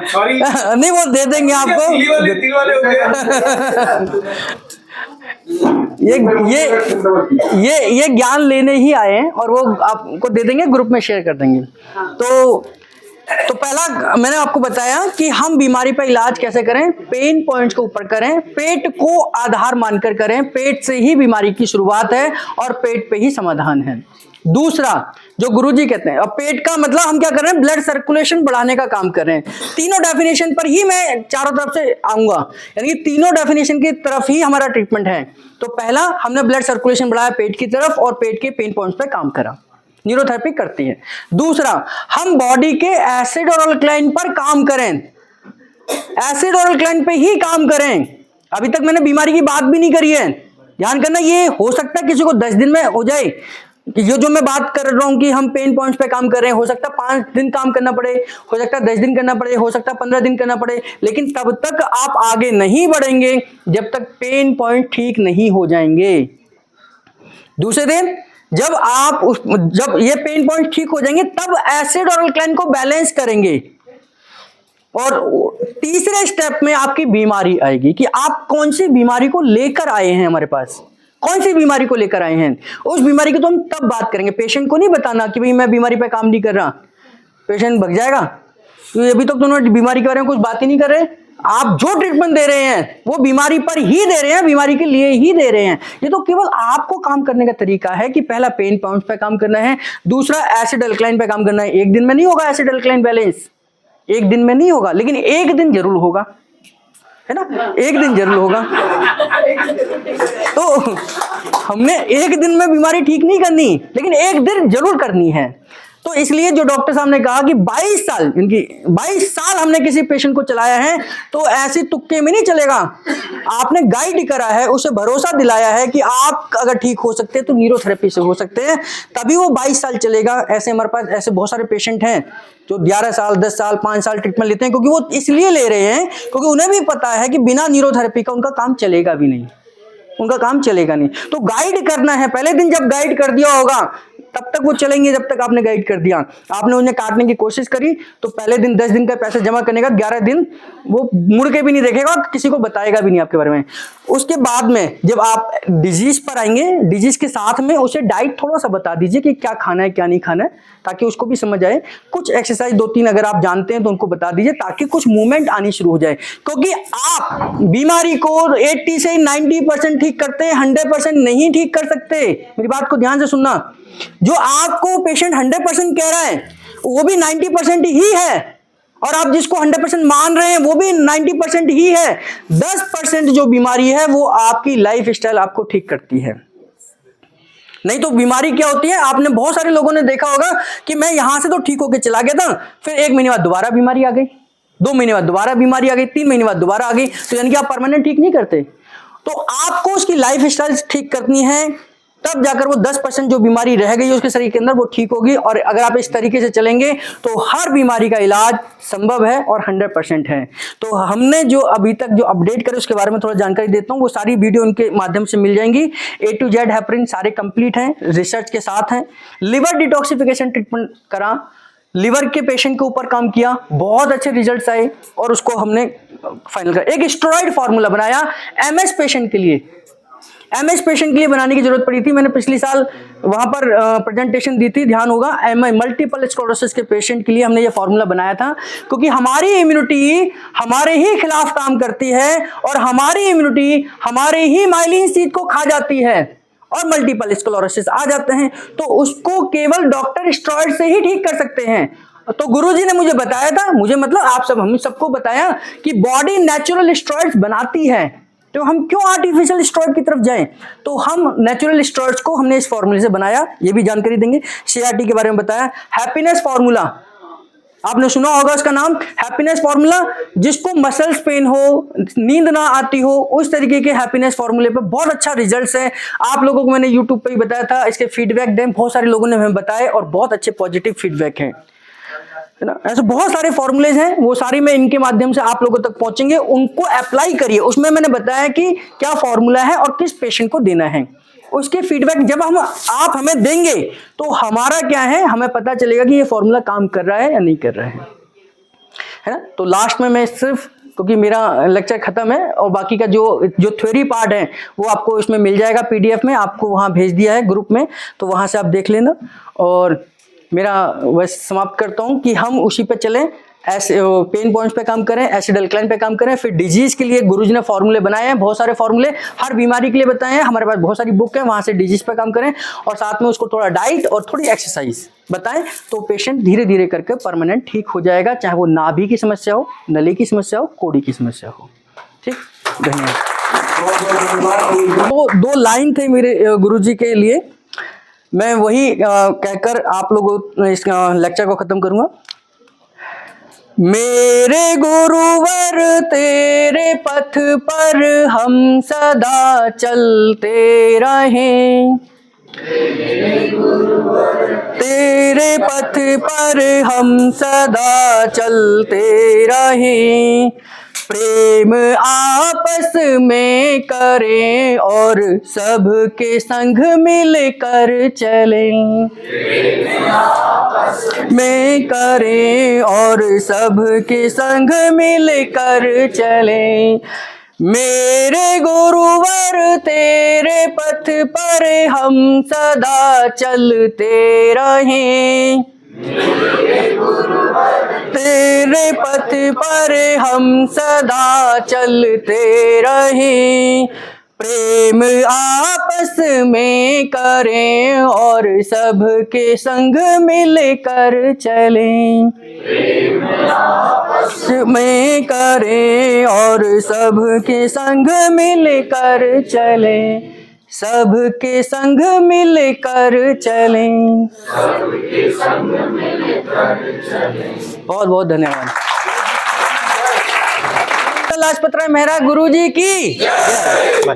सॉरी। नहीं, वो दे देंगे आपको। दिल वाले हो गए। ये ज्ञान लेने ही आए हैं और वो आपको दे देंगे, ग्रुप में शेयर कर देंगे। तो पहला मैंने आपको बताया कि हम बीमारी पर इलाज कैसे करें, पेन पॉइंट्स को ऊपर करें, पेट को आधार मानकर करें, पेट से ही बीमारी की शुरुआत है और पेट पे ही समाधान है। दूसरा, जो गुरुजी कहते हैं। अब पेट का मतलब हम क्या कर रहे हैं, ब्लड सर्कुलेशन बढ़ाने का काम कर रहे हैं। तीनों डेफिनेशन पर ही मैं चारों तरफ से आऊंगा, यानी कि तीनों डेफिनेशन की तरफ ही हमारा ट्रीटमेंट है। तो पहला हमने ब्लड सर्कुलेशन बढ़ाया पेट की तरफ और पेट के पेन पॉइंट्स पे काम करा, न्यूरोथेरेपी करती है। दूसरा, हम बॉडी के एसिड और अल्कलाइन पर काम करें, एसिड और अल्कलाइन पे ही काम करें। अभी तक मैंने बीमारी की बात भी नहीं करी है, ध्यान करना। ये हो सकता है किसी को 10 दिन में हो जाए, ये जो मैं बात कर रहा हूं कि हम पेन पॉइंट्स पे काम कर रहे हैं, हो सकता है 5 दिन काम करना पड़े, हो सकता है 10 दिन करना पड़े, हो सकता है 15 दिन करना पड़े, लेकिन तब तक आप आगे नहीं बढ़ेंगे जब तक पेन पॉइंट ठीक नहीं हो जाएंगे। दूसरे दिन जब ये पेन पॉइंट ठीक हो जाएंगे तब एसिड और अल्कलाइन को बैलेंस करेंगे। और तीसरे स्टेप में आपकी बीमारी आएगी कि आप कौन सी बीमारी को लेकर आए हैं हमारे पास, कौन सी बीमारी को लेकर आए हैं। उस बीमारी की तो हम तब बात करेंगे। पेशेंट को नहीं बताना कि भाई मैं बीमारी पे काम नहीं कर रहा, पेशेंट भग जाएगा। तो अभी तक तो उन्होंने बीमारी के बारे में कुछ बात ही नहीं कर रहे। आप जो ट्रीटमेंट दे रहे हैं वो बीमारी पर ही दे रहे हैं, बीमारी के लिए ही दे रहे हैं। ये तो केवल आपको काम करने का तरीका है कि पहला पेन पॉइंट्स पे काम करना है, दूसरा एसिड अल्कलाइन पे काम करना है। एक दिन में नहीं होगा एसिड अल्कलाइन बैलेंस, एक दिन में नहीं होगा, लेकिन एक दिन जरूर होगा, है ना, एक दिन जरूर होगा। तो हमने एक दिन में बीमारी ठीक नहीं करनी, लेकिन एक दिन जरूर करनी है। तो इसलिए जो डॉक्टर साहब ने कहा कि 22 साल, इनकी 22 साल हमने किसी पेशेंट को चलाया है, तो ऐसे तुक्के में नहीं चलेगा। आपने गाइड करा है, उसे भरोसा दिलाया है कि आप अगर ठीक हो सकते हैं तो न्यूरोथेरेपी से हो सकते हैं, तभी वो 22 साल चलेगा। ऐसे हमारे पास ऐसे बहुत सारे पेशेंट हैं जो 11 साल 10 साल 5 साल ट्रीटमेंट लेते हैं, क्योंकि वो इसलिए ले रहे हैं क्योंकि उन्हें भी पता है कि बिना न्यूरोथेरेपी का उनका काम चलेगा भी नहीं, उनका काम चलेगा नहीं। तो गाइड करना है। पहले दिन जब गाइड कर दिया होगा तब तक वो चलेंगे जब तक आपने गाइड कर दिया। आपने उन्हें काटने की कोशिश करी तो पहले दिन 10 दिन का पैसे जमा करने का 11 दिन वो मुड़ के भी नहीं देखेगा, किसी को बताएगा भी नहीं आपके बारे में। उसके बाद में जब आप डिजीज पर आएंगे, डिजीज के साथ में उसे डाइट थोड़ा सा बता दीजिए कि क्या खाना है क्या नहीं खाना है, ताकि उसको भी समझ आए। कुछ एक्सरसाइज 2-3 अगर आप जानते हैं तो उनको बता दीजिए, ताकि कुछ मूवमेंट आनी शुरू हो जाए। क्योंकि आप बीमारी को 80 से 90% ठीक करते हैं, 100% नहीं ठीक कर सकते। मेरी बात को ध्यान से सुनना। जो आपको पेशेंट 100% कह रहा है वो भी 90% ही है, और आप जिसको 100% मान रहे हैं वो भी 90% ही है। 10% जो बीमारी है वो आपकी लाइफ स्टाइल आपको ठीक करती है। नहीं तो बीमारी क्या होती है, आपने बहुत सारे लोगों ने देखा होगा कि मैं यहां से तो ठीक होकर चला गया था, फिर 1 महीने बाद दोबारा बीमारी आ गई, 2 महीने बाद दोबारा बीमारी आ गई, 3 महीने बाद दोबारा आ गई। तो यानी कि आप परमानेंट ठीक नहीं करते। तो आपको उसकी लाइफ स्टाइल ठीक करनी है, तब जाकर वो 10% जो बीमारी रह गई उसके शरीर के अंदर वो ठीक होगी। और अगर आप इस तरीके से चलेंगे तो हर बीमारी का इलाज संभव है और 100% है। तो हमने जो अभी तक जो अपडेट करे उसके बारे में थोड़ा जानकारी देता हूँ। वो सारी वीडियो उनके माध्यम से मिल जाएंगी। A to Z हेपरिन सारे कंप्लीट हैं, रिसर्च के साथ हैं। लिवर डिटॉक्सिफिकेशन ट्रीटमेंट करा, लिवर के पेशेंट के ऊपर काम किया, बहुत अच्छे रिजल्ट्स आए और उसको हमने फाइनल कर। एक स्टेरॉइड फार्मूला बनाया MS पेशेंट के लिए। MS पेशेंट के लिए बनाने की जरूरत पड़ी थी। मैंने पिछले साल वहां पर प्रेजेंटेशन दी थी, ध्यान होगा। मल्टीपल स्क्लेरोसिस के पेशेंट के लिए हमने ये फार्मूला बनाया था, क्योंकि हमारी इम्यूनिटी हमारे ही खिलाफ काम करती है और हमारी इम्यूनिटी हमारे ही माइलिन शीथ को खा जाती है और मल्टीपल स्क्लेरोसिस आ जाते हैं। तो उसको केवल डॉक्टर स्टेरॉइड से ही ठीक कर सकते हैं। तो गुरुजी ने मुझे बताया था, मुझे मतलब आप सब हम सबको बताया कि बॉडी नेचुरल स्टेरॉइड्स बनाती है, तो हम क्यों आर्टिफिशियल स्टेरॉइड की तरफ जाएं। तो हम नेचुरल स्टेरॉइड्स को हमने इस फॉर्मूले से बनाया, ये भी जानकारी देंगे। CRT के बारे में बताया। हैप्पीनेस फॉर्मूला आपने सुना होगा उसका नाम, हैप्पीनेस फॉर्मूला। जिसको मसल्स पेन हो, नींद ना आती हो, उस तरीके के हैप्पीनेस फॉर्मूले पे बहुत अच्छा रिजल्ट्स है। आप लोगों को मैंने यूट्यूब पे ही बताया था, इसके फीडबैक दें, बहुत सारे लोगों ने हमें बताए और बहुत अच्छे पॉजिटिव फीडबैक हैं, है ना। ऐसे बहुत सारे फॉर्मूलेज हैं, वो सारी मैं इनके माध्यम से आप लोगों तक पहुंचेंगे। उनको अप्लाई करिए। उसमें मैंने बताया कि क्या फॉर्मूला है और किस पेशेंट को देना है। उसके फीडबैक जब आप हमें देंगे तो हमारा क्या है, हमें पता चलेगा कि ये फॉर्मूला काम कर रहा है या नहीं कर रहा है ना। तो लास्ट में मैं सिर्फ, क्योंकि मेरा लेक्चर खत्म है और बाकी का जो थ्योरी पार्ट है वो आपको इसमें मिल जाएगा, PDF में आपको वहाँ भेज दिया है ग्रुप में, तो वहाँ से आप देख लेना। और मेरा बस समाप्त करता हूँ कि हम उसी पे चलें पेन पॉइंट्स पे काम करें, एसिड अल्कलाइन पे काम करें। फिर डिजीज के लिए गुरुजी ने फॉर्मूले बनाए हैं, बहुत सारे फॉर्मूले हर बीमारी के लिए बताए हैं, हमारे पास बहुत सारी बुक है, वहां से डिजीज पे काम करें और साथ में उसको थोड़ा डाइट और थोड़ी एक्सरसाइज बताएं, तो पेशेंट धीरे धीरे करके परमानेंट ठीक हो जाएगा, चाहे वो नाभि की समस्या हो, नली की समस्या हो, कोड़ी की समस्या हो। ठीक, धन्यवाद। तो 2 लाइन थे मेरे गुरुजी के लिए, मैं वही कहकर आप लोगों इस लेक्चर को खत्म करूंगा। मेरे गुरुवर तेरे पथ पर हम सदा चलते रहें, तेरे पथ पर हम सदा चलते रहें, प्रेम आपस में करें और सबके संग मिलकर चलें, में करें और सबके संग मिलकर चलें। मेरे गुरुवर तेरे पथ पर हम सदा चलते रहें, तेरे पथ पर हम सदा चलते रहें, प्रेम आपस में करें और सबके संग मिलकर चलें, में करें और सबके संग मिलकर चलें, सबके संग मिलकर चलें। बहुत बहुत धन्यवाद। लाजपत राय मेहरा गुरुजी की जय।